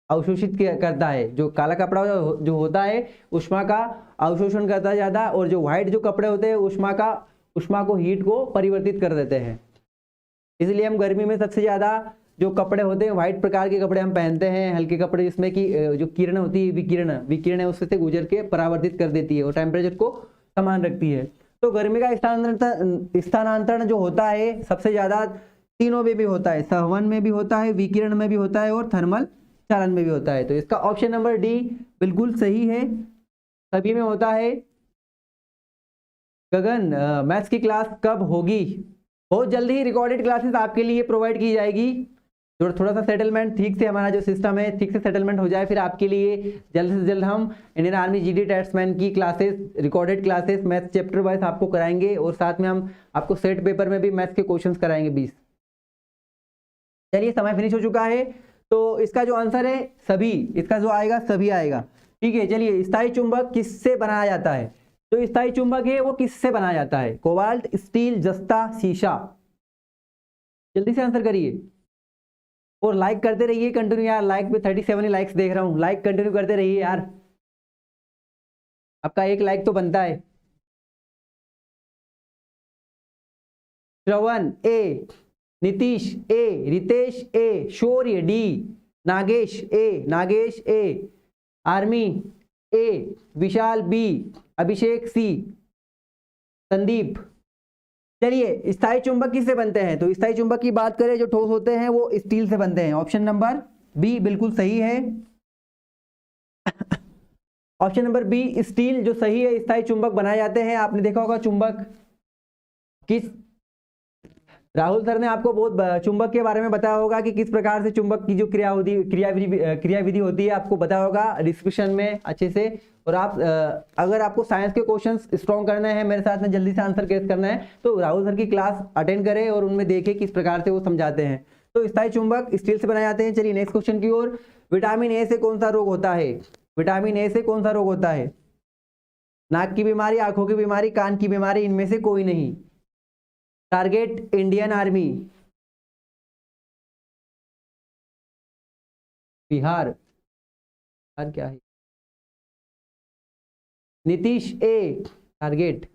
अवशोषित करता है। जो काला कपड़ा जो होता है ऊष्मा का अवशोषण करता है ज्यादा, और जो व्हाइट जो कपड़े होते हैं ऊष्मा का ऊष्मा को, हीट को परिवर्तित कर देते हैं। इसलिए हम गर्मी में सबसे ज्यादा जो कपड़े होते हैं व्हाइट प्रकार के कपड़े हम पहनते हैं, हल्के कपड़े जिसमें कि जो किरण होती है विकिरण है उससे गुजर के परावर्तित कर देती है और टेम्परेचर को समान रखती है। तो गर्मी का स्थानांतरण जो होता है सबसे ज्यादा तीनों में भी होता है, संवहन में भी होता है, विकिरण में भी होता है और थर्मल चालन में भी होता है। तो इसका ऑप्शन नंबर डी बिल्कुल सही है, सभी में होता है। गगन, मैथ्स की क्लास कब होगी? बहुत जल्दी ही रिकॉर्डेड क्लासेस आपके लिए प्रोवाइड की जाएगी। थोड़ा सा सेटलमेंट ठीक से, हमारा जो सिस्टम है ठीक से सेटलमेंट हो जाए, फिर आपके लिए जल्द से जल्द हम इंडियन आर्मी जीडी टैट्समैन की classes, recorded classes maths chapter wise आपको कराएंगे और साथ में हम आपको सेट पेपर में भी मैथ्स के क्वेश्चंस कराएंगे 20। चलिए समय फिनिश हो चुका है, तो इसका जो आंसर है सभी, इसका जो आएगा सभी आएगा। ठीक है, चलिए स्थायी चुंबक किससे बनाया जाता है? तो स्थायी चुंबक है वो किससे बनाया जाता है? कोबाल्ट, स्टील, जस्ता, शीशा। जल्दी से आंसर करिए और लाइक करते रहिए कंटिन्यू यार। लाइक पे 37 लाइक्स देख रहा हूं, लाइक कंटिन्यू करते रहिए यार, आपका एक लाइक तो बनता है। श्रवण ए, नीतीश ए, रितेश ए, शौर्य डी, नागेश ए, आर्मी ए, विशाल बी, अभिषेक सी, संदीप। चलिए स्थायी चुंबक किससे बनते हैं? तो स्थायी चुंबक की बात करें जो ठोस होते हैं वो स्टील से बनते हैं। ऑप्शन नंबर बी बिल्कुल सही है। ऑप्शन नंबर बी स्टील जो सही है, स्थायी चुंबक बनाए जाते हैं। आपने देखा होगा चुंबक किस, राहुल सर ने आपको बहुत चुंबक के बारे में बताया होगा कि किस प्रकार से चुंबक की जो क्रियाविधि होती है, आपको बताया होगा डिस्क्रिप्शन में अच्छे से। और आप अगर आपको साइंस के क्वेश्चंस स्ट्रॉन्ग करना है, मेरे साथ में जल्दी से आंसर केस करना है, तो राहुल सर की क्लास अटेंड करें और उनमें देखें किस प्रकार से वो समझाते हैं। तो स्थायी चुंबक स्टील से बनाए जाते हैं। चलिए नेक्स्ट क्वेश्चन की ओर। विटामिन ए से कौन सा रोग होता है? विटामिन ए से कौन सा रोग होता है? नाक की बीमारी, आंखों की बीमारी, कान की बीमारी, इनमें से कोई नहीं। टारगेट इंडियन आर्मी, बिहार क्या है? नीतीश ए, टारगेट।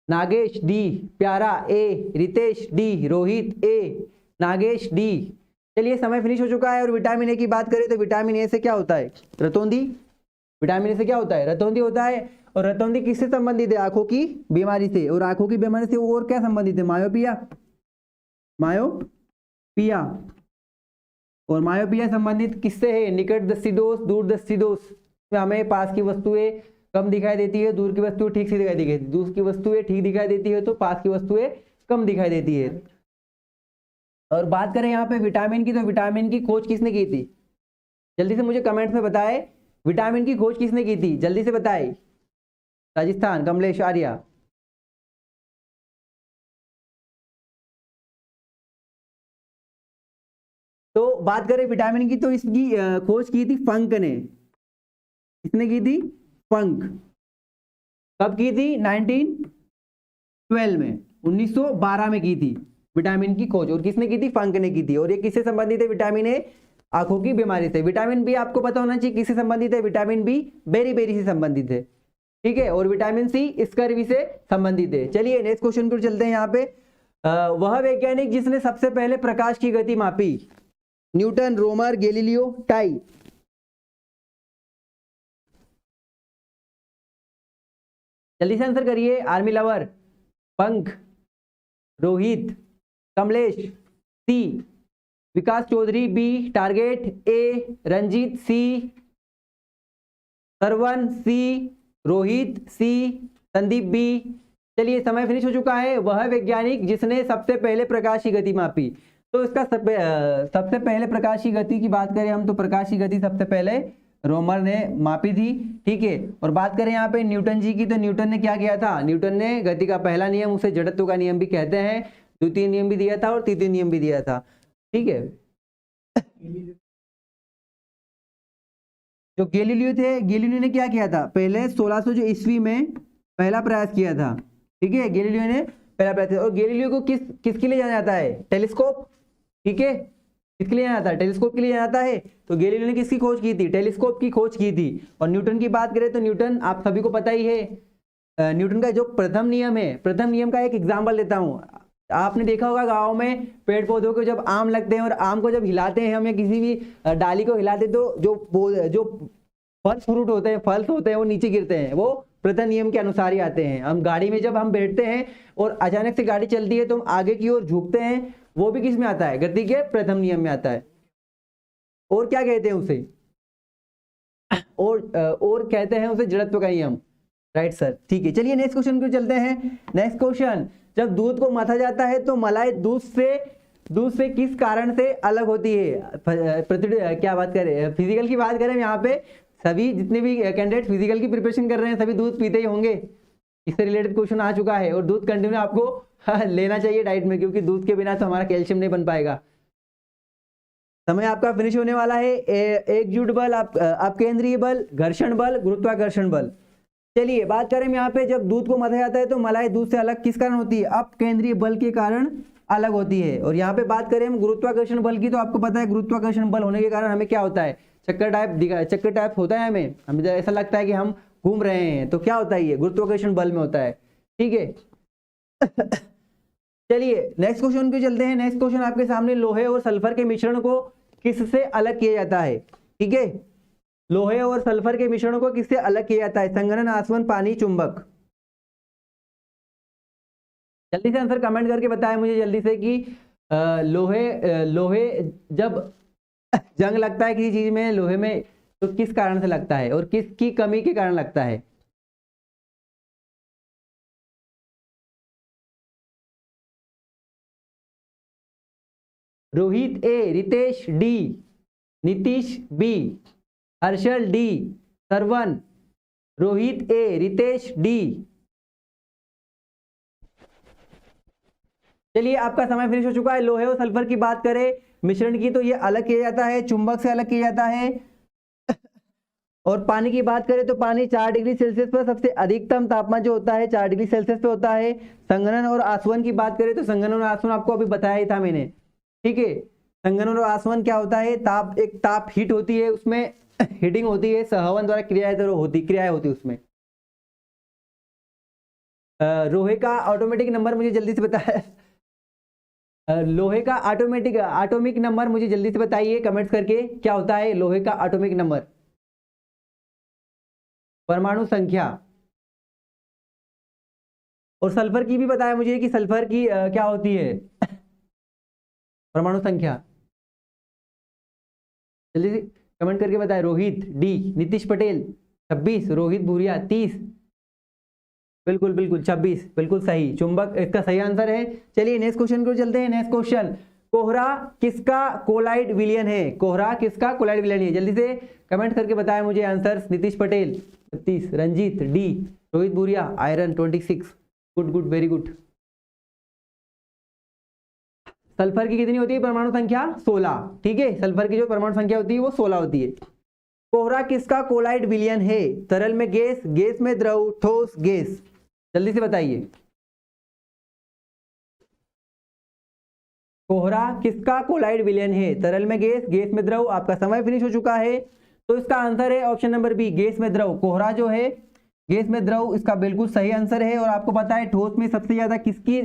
नागेश डी, प्यारा ए, रितेश डी, रोहित ए, नागेश डी। चलिए समय फिनिश हो चुका है। और विटामिन ए की बात करें तो विटामिन ए से क्या होता है? रतौंधी। विटामिन ए से क्या होता है? रतौंधी होता है। और रतौंधी किससे संबंधित है? आंखों की बीमारी से। और आंखों की बीमारी से और क्या संबंधित है? Myopia, myopia. और मायोपिया संबंधित किससे है? निकटदर्शी दोष, दूरदर्शी दोष। हमें पास की वस्तुएं कम दिखाई देती है, दूर की वस्तुएं ठीक से दिखाई देती है। दूर की वस्तुएं ठीक दिखाई देती है तो पास की वस्तुएं कम दिखाई देती है। और बात करें यहाँ पे विटामिन की, तो विटामिन की खोज किसने की थी? जल्दी से मुझे कमेंट्स में बताए, विटामिन की खोज किसने की थी? जल्दी से बताए। राजस्थान, कमलेश आर्या। तो बात करें विटामिन की, तो इसकी खोज की थी फंक ने। किसने की थी? फंक। कब की थी? 1912 में, 1912 में की थी विटामिन की खोज। और किसने की थी? फंक ने की थी। और ये किससे संबंधित है? विटामिन ए आंखों की बीमारी से। विटामिन बी आपको पता होना चाहिए किससे संबंधित है? विटामिन बी बेरी से संबंधित है। ठीक है, और विटामिन सी स्कर्वी से संबंधित है। चलिए नेक्स्ट क्वेश्चन पर चलते हैं। यहाँ पे वह वैज्ञानिक जिसने सबसे पहले प्रकाश की गति मापी? न्यूटन, रोमर, गैलीलियो, टाई। जल्दी से आंसर करिए। आर्मी लवर, पंख, Rohit, Kamlesh C, Vikas Chaudhary B, target A, Ranjit C, Sarvan C, Rohit C, Sandeep B. चलिए समय फिनिश हो चुका है। वह वैज्ञानिक जिसने सबसे पहले प्रकाश की गति मापी, तो इसका सबसे पहले प्रकाश की गति की बात करें हम, तो प्रकाश की गति सबसे पहले रोमर ने मापी थी। ठीक है, और बात करें यहाँ पे न्यूटन जी की, तो न्यूटन ने क्या किया था? न्यूटन ने गति का पहला नियम, उसे जड़त्व का नियम भी कहते हैं, द्वितीय नियम भी दिया था और तृतीय नियम भी दिया था। ठीक है, जो गैलीलियो थे, गैलीलियो ने क्या किया था? पहले 1600 जो ईस्वी में पहला प्रयास किया था। ठीक है, गैलीलियो ने पहला प्रयास किया। और गैलीलियो को किसके लिए जाना जाता है? टेलीस्कोप। ठीक है, किसके लिए जाना जाता है? टेलीस्कोप के लिए जाना जाता है। तो गैलीलियो ने किसकी खोज की थी? टेलीस्कोप की खोज की थी। और न्यूटन की बात करें तो न्यूटन आप सभी को पता ही है, न्यूटन का जो प्रथम नियम है, प्रथम नियम का एक एग्जाम्पल देता हूँ। आपने देखा होगा गाँव में पेड़ पौधों को जब आम लगते हैं और आम को जब हिलाते हैं हम या किसी भी डाली को हिलाते तो जो फल फ्रूट होते हैं, फल होते हैं वो नीचे गिरते हैं, वो प्रथम नियम के अनुसार ही आते हैं। हम गाड़ी में जब हम बैठते हैं और अचानक से गाड़ी चलती है तो हम आगे की ओर झुकते हैं, वो भी किस में आता है? गति के प्रथम नियम में आता है। और क्या कहते हैं उसे? और कहते हैं उसे जड़त्व का नियम। राइट सर, ठीक है। चलिए नेक्स्ट क्वेश्चन को चलते हैं। नेक्स्ट क्वेश्चन, जब दूध को मथा जाता है तो मलाई दूध से किस कारण से अलग होती है? क्या बात करें, फिजिकल की बात करें यहाँ पे, सभी जितने भी कैंडिडेट फिजिकल की प्रिपरेशन कर रहे हैं सभी दूध पीते ही होंगे। इससे रिलेटेड क्वेश्चन आ चुका है और दूध कंटिन्यू आपको लेना चाहिए डाइट में, क्योंकि दूध के बिना तो हमारा कैल्शियम नहीं बन पाएगा। समय आपका फिनिश होने वाला है। एकजुट बल, अपकेंद्रीय बल, घर्षण बल, गुरुत्वाकर्षण बल। चलिए बात करें यहाँ पे, जब दूध को मथा जाता है तो मलाई दूध से अलग किस कारण होती है? अपकेंद्रीय बल के कारण अलग होती है। और यहाँ पे बात करें हम गुरुत्वाकर्षण बल की, तो आपको पता है गुरुत्वाकर्षण बल होने के कारण हमें क्या होता है? चक्कर टाइप होता है, हमें ऐसा लगता है कि हम घूम रहे हैं, तो क्या होता है? ये गुरुत्वाकर्षण बल में होता है। ठीक है। चलिए नेक्स्ट क्वेश्चन पे चलते हैं। नेक्स्ट क्वेश्चन आपके सामने, लोहे और सल्फर के मिश्रण को किससे अलग किया जाता है? ठीक है, लोहे और सल्फर के मिश्रण को किससे अलग किया जाता है? संघनन, आसवन, पानी, चुंबक। जल्दी से आंसर कमेंट करके बताएं मुझे जल्दी से कि लोहे जब जंग लगता है किसी चीज में, लोहे में, तो किस कारण से लगता है और किसकी कमी के कारण लगता है? Rohit A, Ritesh D, Nitish B, Harshal D, Sarvan. Rohit A, Ritesh D. चलिए आपका समय फिनिश हो चुका है। लोहे और सल्फर की बात करें मिश्रण की, तो ये अलग किया जाता है, चुंबक से अलग किया जाता है। और पानी की बात करें तो पानी 4 डिग्री सेल्सियस पर सबसे अधिकतम तापमान जो होता है 4 डिग्री सेल्सियस पे होता है। संघनन और आसवन की बात करें तो संघनन और आसवन आपको अभी बताया ही था मैंने। ठीक है, संघनन और आसवन क्या होता है? एक ताप हीट होती है, उसमें हीटिंग होती है, सहवन द्वारा क्रियाएं होती उसमें। लोहे का ऑटोमेटिक नंबर मुझे जल्दी से बताया। लोहे का एटॉमिक नंबर मुझे जल्दी से बताइए कमेंट्स करके, क्या होता है लोहे का एटॉमिक नंबर? परमाणु संख्या। और सल्फर की भी बताया मुझे कि सल्फर की क्या होती है? परमाणु संख्या। जल्दी से कमेंट करके बताएं। रोहित डी, नीतीश पटेल 26, रोहित भूरिया 30, बिल्कुल 26, बिल्कुल सही। चुंबक इसका सही आंसर है। चलिए नेक्स्ट क्वेश्चन को चलते हैं। नेक्स्ट क्वेश्चन, कोहरा किसका कोलाइड विलयन है? कोहरा किसका कोलाइड विलयन है? जल्दी से कमेंट करके बताएं मुझे answer. Nitish Patel 30, Ranjit D, Rohit Bhuria iron 26। Good, very good. Sulphur की कितनी होती है परमाणु संख्या? 16। ठीक है, सल्फर की जो परमाणु संख्या होती है वो 16 होती है। कोहरा किसका कोलाइड विलयन है? तरल में गैस, गैस में द्रव, ठोस, गैस। जल्दी से बताइए। कोहरा किसका कोलाइड विलयन है? तरल में गैस, गैस में द्रव। आपका समय फिनिश हो चुका है, तो इसका आंसर है ऑप्शन नंबर बी, गैस में द्रव। कोहरा जो है गैस में द्रव, इसका बिल्कुल सही आंसर है। और आपको पता है ठोस में सबसे ज्यादा किसकी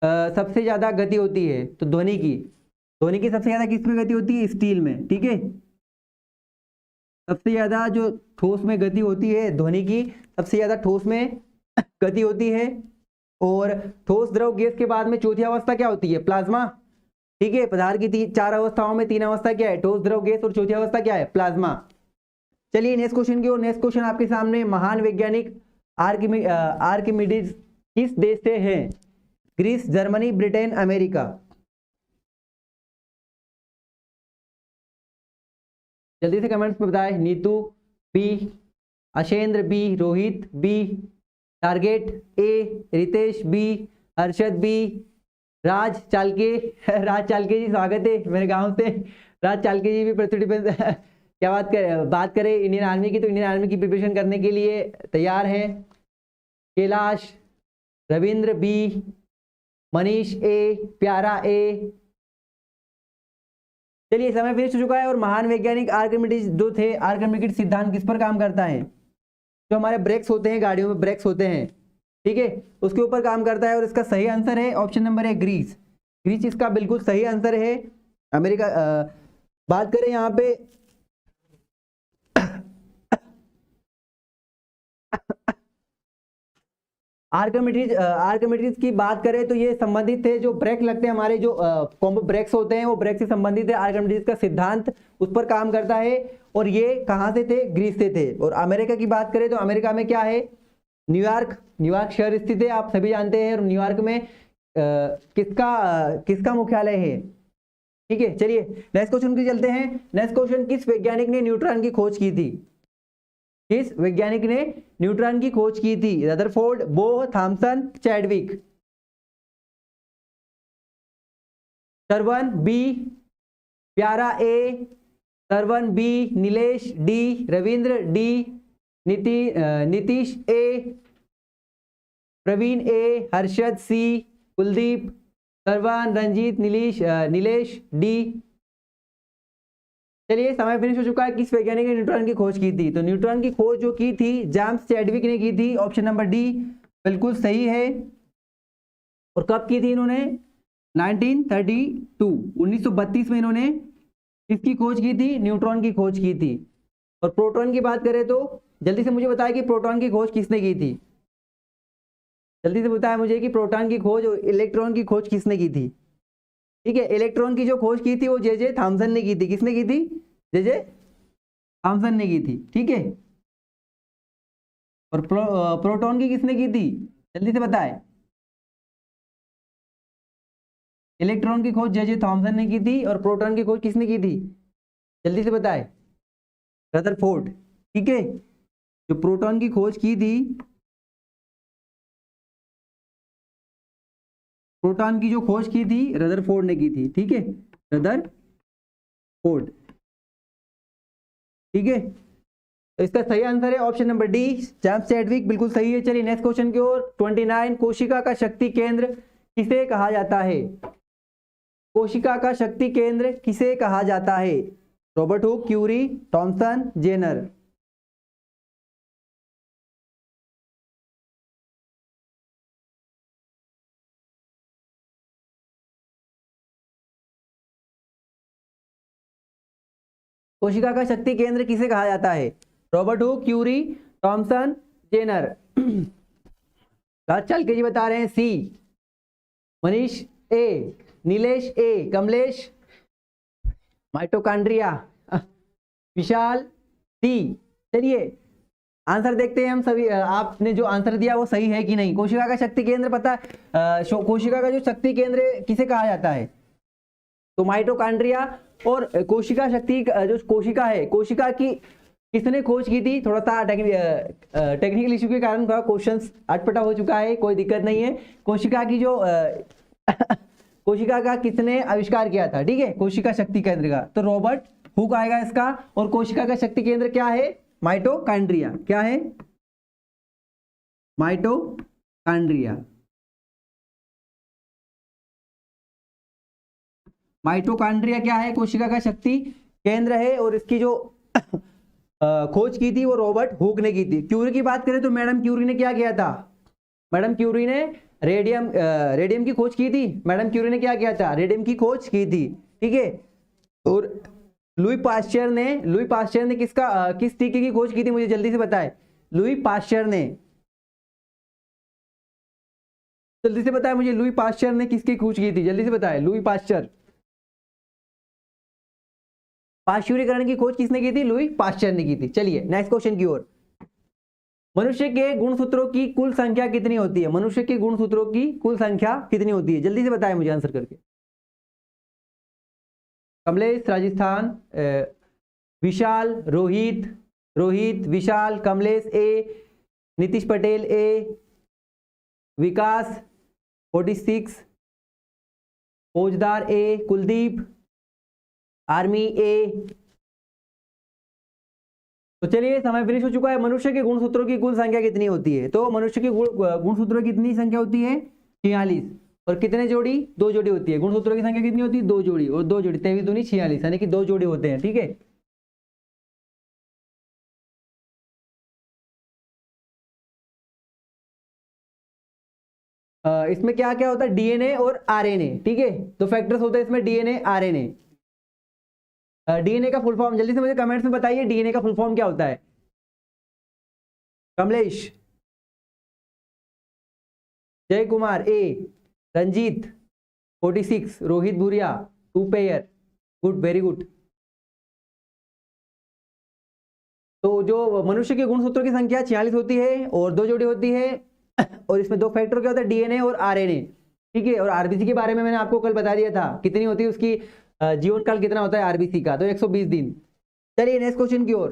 सबसे ज्यादा गति होती है? तो ध्वनि की सबसे ज्यादा किस में गति होती है? स्टील में। ठीक है, सबसे ज्यादा जो ठोस में गति होती है ध्वनि की, सबसे ज्यादा ठोस में गति होती है। और ठोस, द्रव, गैस के बाद में चौथी अवस्था क्या होती है? प्लाज्मा। ठीक है, पदार्थ की 4 अवस्थाओं में 3 अवस्था क्या है? ठोस, द्रव, गैस, और चौथी अवस्था क्या है? प्लाज्मा। चलिए नेक्स्ट क्वेश्चन की ओर। नेक्स्ट क्वेश्चन आपके सामने, महान वैज्ञानिक आर्किमिडीज किस देश से हैं? Greece, Germany, Britain, America. जल्दी से कमेंट्स में बताएं। Neetu B, Ashendra B, Rohit B, target A, Ritesh B, Harshad B, Raj Chalke ji स्वागत है मेरे गांव से। राज चालके जी भी पृथ्वी डिफेंस क्या बात करें इंडियन आर्मी की, तो इंडियन आर्मी की प्रिपरेशन करने के लिए तैयार हैं। कैलाश, रविंद्र बी, मनीष ए, प्यारा ए। चलिए समय फिनिश हो चुका है। और महान वैज्ञानिक आर्किमिडीज जो थे, आर्किमिडीज सिद्धांत किस पर काम करता है? जो हमारे ब्रेक्स होते हैं गाड़ियों में, ब्रेक्स होते हैं, ठीक है, उसके ऊपर काम करता है और इसका सही आंसर है ऑप्शन नंबर है ग्रीस। ग्रीस इसका बिल्कुल सही आंसर है। अमेरिका बात करें यहाँ पे आर्किमिडीज की बात करें तो ये संबंधित थे, जो ब्रेक लगते हैं हमारे, जो कॉम्बो ब्रेक्स होते हैं वो ब्रेक से संबंधित है। आर्किमिडीज का सिद्धांत उस पर काम करता है और ये कहाँ से थे, ग्रीस से थे। और अमेरिका की बात करें तो अमेरिका में क्या है, न्यूयॉर्क शहर स्थित है, आप सभी जानते हैं। न्यूयॉर्क में किसका मुख्यालय है। ठीक है, चलिए नेक्स्ट क्वेश्चन की चलते हैं। नेक्स्ट क्वेश्चन, किस वैज्ञानिक ने न्यूट्रॉन की खोज की थी। किस वैज्ञानिक ने न्यूट्रॉन की खोज की थी। Rutherford, Bohr, Thomson, Chadwick. Sarvan B, Pyara A, Sarvan B, Nilesh D, Ravindra D, Nitish A, Praveen A, Harshad C, Kuldeep, Sarvan, Ranjit, Nilesh D. चलिए समय फिनिश हो चुका है। किस वैज्ञानिक ने न्यूट्रॉन की खोज की थी। तो न्यूट्रॉन की खोज जो की थी जेम्स चैडविक ने की थी, ऑप्शन नंबर डी बिल्कुल सही है। और कब की थी इन्होंने, 1932 में इन्होंने किसकी खोज की थी, न्यूट्रॉन की खोज की थी। और प्रोटॉन की बात करें तो जल्दी से मुझे बताया कि प्रोटॉन की खोज किसने की थी। जल्दी से बताया मुझे कि प्रोटॉन की खोज और इलेक्ट्रॉन की खोज किसने की थी। ठीक है, इलेक्ट्रॉन की जो खोज की थी वो जे थॉमसन ने की थी। किसने की थी, जे थॉमसन ने की थी। ठीक है, और प्रोटॉन की किसने की थी, जल्दी से बताए। इलेक्ट्रॉन की खोज जे थॉमसन ने की थी और प्रोटॉन की खोज किसने की थी, जल्दी से बताए। रदरफोर्ड। ठीक है, जो प्रोटॉन की खोज की थी, प्रोटॉन की जो खोज की थी रदरफोर्ड ने की थी। ठीक है, रदरफोर्ड। ठीक है, तो इसका सही आंसर है option number D, James Chadwick, बिल्कुल सही है। चलिए नेक्स्ट क्वेश्चन की ओर। 29, कोशिका का शक्ति केंद्र किसे कहा जाता है। कोशिका का शक्ति केंद्र किसे कहा जाता है। Robert Hooke, Curie, Thomson, Jenner. कोशिका का शक्ति केंद्र किसे कहा जाता है। Robert Hooke, Curie, Thomson, Jenner. चल के जी बता रहे हैं। C Manish A, Nilesh A, Kamlesh mitochondria, Vishal C. चलिए आंसर देखते हैं हम सभी। आपने जो आंसर दिया वो सही है कि नहीं। कोशिका का शक्ति केंद्र पता है, कोशिका का जो शक्ति केंद्र किसे कहा जाता है, तो माइटोकॉन्ड्रिया। और कोशिका शक्ति जो कोशिका है, कोशिका की किसने खोज की थी। थोड़ा सा टेक्निकल इश्यू के कारण थोड़ा क्वेश्चंस अटपटा हो चुका है, कोई दिक्कत नहीं है। कोशिका की जो कोशिका का किसने आविष्कार किया था। ठीक है, कोशिका शक्ति केंद्र का, तो रॉबर्ट हुक आएगा इसका। और कोशिका का शक्ति केंद्र क्या है, माइटोकॉन्ड्रिया। क्या है, माइटोकॉन्ड्रिया। माइटोकॉन्ड्रिया क्या है, कोशिका का शक्ति केंद्र है। और इसकी जो खोज की थी वो रॉबर्ट हुक ने की थी। क्यूरी की बात करें तो मैडम क्यूरी ने क्या किया था, मैडम क्यूरी ने रेडियम की खोज की थी। मैडम क्यूरी ने क्या किया था, रेडियम की खोज की थी। ठीक है, और लुई पाश्चर ने किस टीके की खोज की थी, मुझे जल्दी से बताए। लुई पाश्चर ने, जल्दी से बताए मुझे, लुई पाश्चर ने किसकी खोज की थी, जल्दी से बताए। लुई पाश्चर, पाश्चुरीकरण की खोज किसने की थी, लुई पाश्चर ने की थी। चलिए नेक्स्ट क्वेश्चन की ओर। मनुष्य के गुणसूत्रों की कुल संख्या कितनी होती है। मनुष्य के गुणसूत्रों की कुल संख्या कितनी होती है, जल्दी से बताएं मुझे आंसर करके। कमलेश राजस्थान, विशाल, रोहित विशाल, कमलेश ए, नीतीश पटेल ए, विकास 46, फौजदार ए, कुलदीप, आर्मी ए। तो चलिए समय फिनिश हो चुका है। मनुष्य के गुणसूत्रों की कुल संख्या कितनी होती है, तो मनुष्य के गुणसूत्रों की कितनी संख्या होती है, 46। और कितने जोड़ी, 2 जोड़ी होती है। गुणसूत्रों की संख्या कितनी होती है, 2 जोड़ी। और 2 जोड़ी 23 दूनी 46, यानी कि 2 जोड़ी होते हैं। ठीक है, इसमें क्या क्या होता है, डीएनए और आरएनए, ठीक है, दो फैक्टर्स होते हैं इसमें, डीएनए आरएनए। डीएनए का फुल फॉर्म जल्दी से मुझे कमेंट्स में बताइए, डीएनए का फुल फॉर्म क्या होता है? Kamlesh, Jai Kumar A, Ranjit 46, Rohit Bhuria 2 pair, good, very good. तो जो मनुष्य के गुणसूत्रों की संख्या 46 होती है और 2 जोड़ी होती है और इसमें 2 फैक्टर क्या होता है, डीएनए और आरएनए, ठीक है। और आरबीसी के बारे में मैंने आपको कल बता दिया था, कितनी होती है उसकी, जीवन काल कितना होता है आरबीसी का, तो 120 दिन। चलिए नेक्स्ट क्वेश्चन की ओर।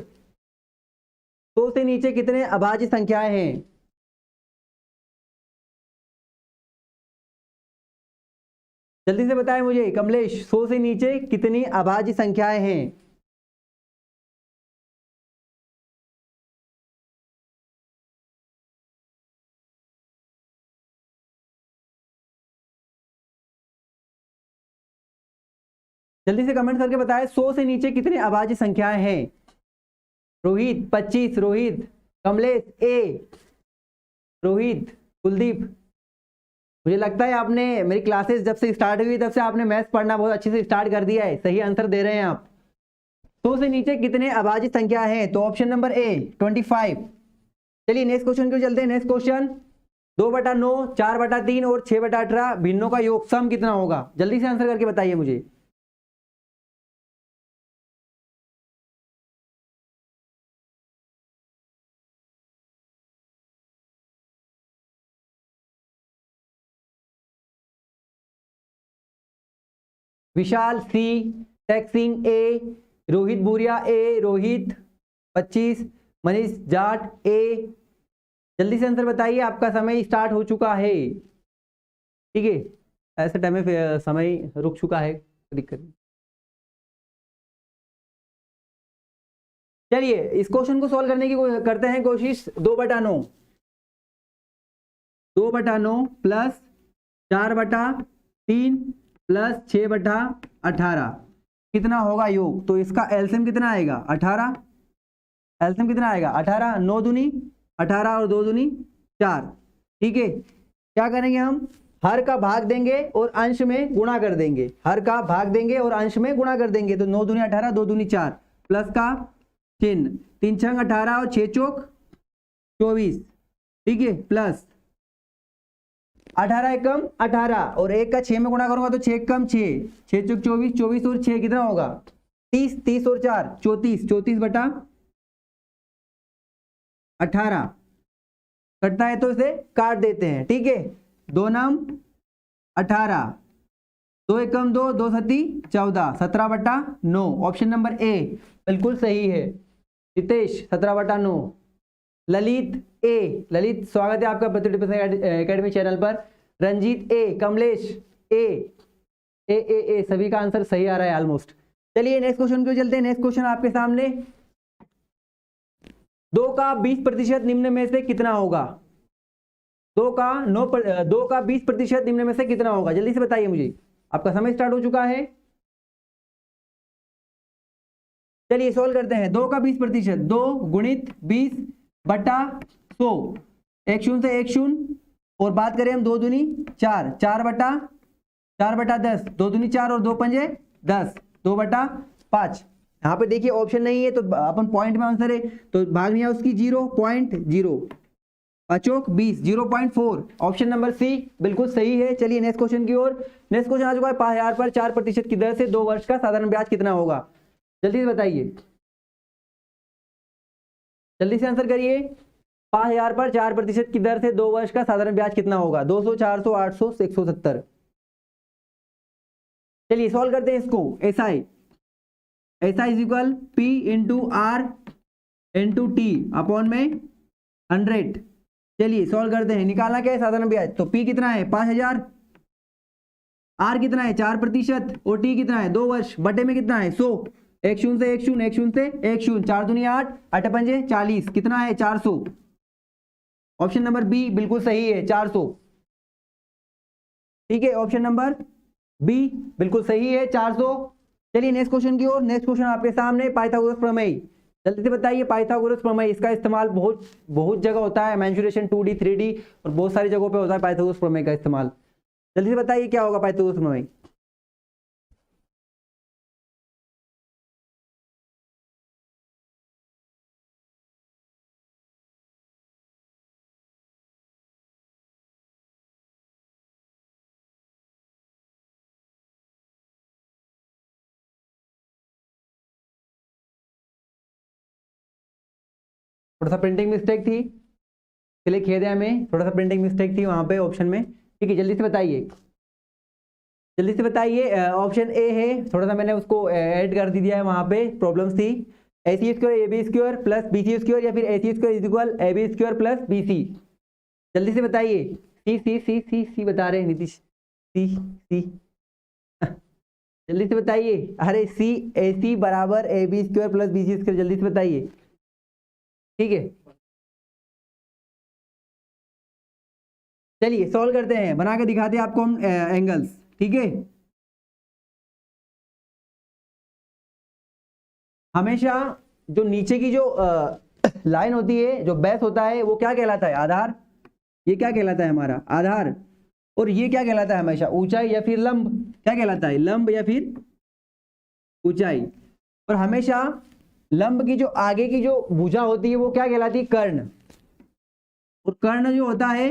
100 से नीचे कितने अभाज्य संख्याएं हैं? जल्दी से बताएं मुझे कमलेश, 100 से नीचे कितनी अभाज्य संख्याएं हैं? जल्दी से कमेंट करके बताएं 100 से नीचे कितने अभाज्य संख्याएं हैं? रोहित 25, रोहित, कमलेश ए, रोहित, कुलदीप। मुझे लगता है आपने मेरी क्लासेस जब से स्टार्ट हुई तब से आपने मैथ्स पढ़ना बहुत अच्छे से स्टार्ट कर दिया है, सही आंसर दे रहे हैं आप। 100 से नीचे कितने अभाज्य संख्या हैं? तो ऑप्शन नंबर ए 25। चलिए नेक्स्ट क्वेश्चन को चलते हैं। नेक्स्ट क्वेश्चन, 2/9, 4/3 और 6/18 भिन्नों का योग सम कितना होगा? जल्दी से आंसर करके बताइए मुझे। विशाल सी, टैक्सिंग ए, रोहित भूरिया ए, रोहित 25, मनीष जाट ए। जल्दी से आंसर बताइए, आपका समय स्टार्ट हो चुका है, ठीक है। ऐसे टाइम में समय रुक चुका है, दिक्कत नहीं। चलिए इस क्वेश्चन को सॉल्व करने की करते हैं कोशिश। 2/9, 2/9 प्लस 4/3 प्लस 6/18 कितना होगा योग? तो इसका एलसीएम कितना आएगा? 18। एलसीएम कितना आएगा? 18, 9 दूनी 18 और 2 दूनी 4, ठीक है। क्या करेंगे हम? हर का भाग देंगे और अंश में गुणा कर देंगे, हर का भाग देंगे और अंश में गुणा कर देंगे। तो 9 दूनी 18, 2 दूनी 4, प्लस का चिन्ह, 3 छंग 18 और 6 चौक 24, ठीक है, प्लस 18 एकम 18 और 1 का 6 में गुणा करूंगा तो 6 एकम 6, 6 चौक 24, 24 और 6 कितना होगा? 30, 30 और 4 34, 34/18 कटता है तो इसे काट देते हैं, ठीक है। 2 नाम 18, 2 एकम 2, 2 सती 14, 17/9। ऑप्शन नंबर ए बिल्कुल सही है। हितेश 17/9। ललित ए, ललित स्वागत है आपका प्रतिदिन एकेडमी चैनल पर। रंजीत ए, कमलेश ए, ए सभी का आंसर सही आ रहा है ऑलमोस्ट। चलिए नेक्स्ट क्वेश्चन को चलते हैं। नेक्स्ट क्वेश्चन आपके सामने, 2 का 20% निम्न में से कितना होगा? 2 का 20% निम्न में से कितना होगा? जल्दी से बताइए मुझे, आपका समय स्टार्ट हो चुका है। चलिए सॉल्व करते हैं। 2 का 20%, 2 गुणित 20/100, 1 शून्य से 1 शून्य, और बात करें हम 2 दूनी 4, 4/10, 2 दूनी 4 और 2 पंजे 10, 2/5। यहाँ पे देखिए ऑप्शन नहीं है तो अपन पॉइंट में आंसर है, तो भाग नहीं है उसकी 0.0, 5 20, 0.4। ऑप्शन नंबर सी बिल्कुल सही है। चलिए नेक्स्ट क्वेश्चन की ओर। नेक्स्ट क्वेश्चन आ चुका है, 5000 पर 4% की दर से 2 वर्ष का साधारण ब्याज कितना होगा? जल्दी से बताइए, जल्दी से आंसर करिए। 5000 पर 4% की दर से 2 वर्ष का साधारण ब्याज कितना होगा? 200, 400, 800, 170। चलिए सॉल्व करते हैं इसको। SI is equal P into R into T upon में 100। चलिए सॉल्व करते हैं। निकालना क्या है? साधारण ब्याज। तो पी कितना है? 5000, आर कितना है? 4% और टी कितना है? 2 वर्ष, बटे में कितना है? 100, 1 शून्य से 1 शून्य, 1 शून्य से 1 शून्य, 4 दूनी 8, 8 पंजे 40, कितना है? 400। ऑप्शन नंबर बी बिल्कुल सही है, 400, ठीक है। ऑप्शन नंबर बी बिल्कुल सही है, 400। चलिए नेक्स्ट क्वेश्चन की ओर। नेक्स्ट क्वेश्चन आपके सामने, पाइथागोरस प्रमेय। जल्दी से बताइए पाइथागोरस प्रमेय, इसका इस्तेमाल बहुत बहुत जगह होता है, मेंसुरेशन 2D 3D और बहुत सारी जगहों पे होता है पाइथागोरस प्रमेय का इस्तेमाल। जल्दी से बताइए क्या होगा पाइथागोरस प्रमेय। थोड़ा सा प्रिंटिंग मिस्टेक थी, चलिए खेद है हमें, थोड़ा सा प्रिंटिंग मिस्टेक थी वहां पे ऑप्शन में। ठीक है, जल्दी से बताइए, जल्दी से बताइए। ऑप्शन ए है, थोड़ा सा मैंने उसको ऐड कर दिया है, वहां पे प्रॉब्लम्स थी। A C square A B square plus B C square या फिर A C square is equal A B square plus B C. जल्दी से बताइए। सी सी सी सी सी बता रहे हैं नीतीश, सी सी जल्दी से बताइए। अरे सी ए सी बराबर A B square plus B C square, जल्दी से बताइए। ठीक है, चलिए सॉल्व करते हैं, बना के दिखाते हैं आपको हम एंगल्स। ठीक है, हमेशा जो नीचे की जो लाइन होती है, जो बेस होता है, वो क्या कहलाता है, आधार। ये क्या कहलाता है हमारा आधार। और ये क्या कहलाता है हमेशा, ऊंचाई या फिर लंब। क्या कहलाता है, लंब या फिर ऊंचाई। और हमेशा लंब की जो आगे की जो भुजा होती है वो क्या कहलाती है, कर्ण। और कर्ण जो होता है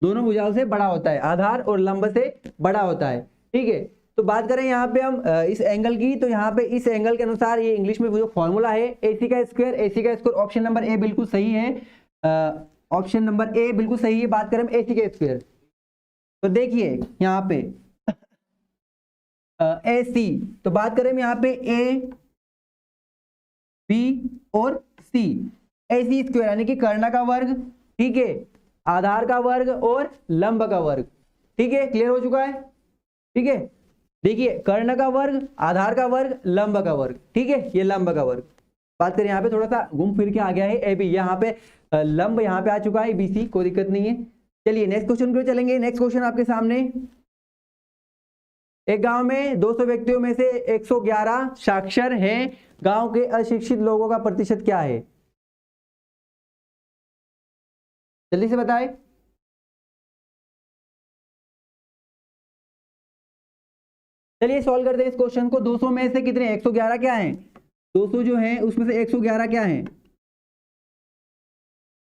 दोनों भुजाओं से बड़ा होता है, आधार और लंब से बड़ा होता है। ठीक है, तो बात करें यहाँ पे हम इस एंगल की, तो यहाँ पे इस एंगल के अनुसार ये इंग्लिश में जो फॉर्मूला है एसी का स्क्वायर, एसी का स्क्वायर ऑप्शन नंबर ए बिल्कुल सही है। ऑप्शन नंबर ए बिल्कुल सही है। बात करें एसी का स्क्वायर, तो देखिए यहाँ पे ए सी, तो बात करें यहाँ पे ए बी और सी, ए सी स्क्वायर यानी कि कर्ण का वर्ग, ठीक है, आधार का वर्ग और लंब का वर्ग। ठीक है, क्लियर हो चुका है। ठीक है, देखिए कर्ण का वर्ग, आधार का वर्ग, लंब का वर्ग। ठीक है, ये लंब का वर्ग। बात करें यहाँ पे थोड़ा सा घूम फिर के आ गया है ए बी, यहाँ पे लंब यहाँ पे आ चुका है बीसी, कोई दिक्कत नहीं है। चलिए नेक्स्ट क्वेश्चन पे चलेंगे। नेक्स्ट क्वेश्चन आपके सामने, एक गांव में 200 व्यक्तियों में से 111 साक्षर हैं, गांव के अशिक्षित लोगों का प्रतिशत क्या है। जल्दी से बताएं। चलिए सॉल्व करते हैं इस क्वेश्चन को। 200 में से कितने, 111 क्या है, 200 जो है उसमें से 111 क्या है,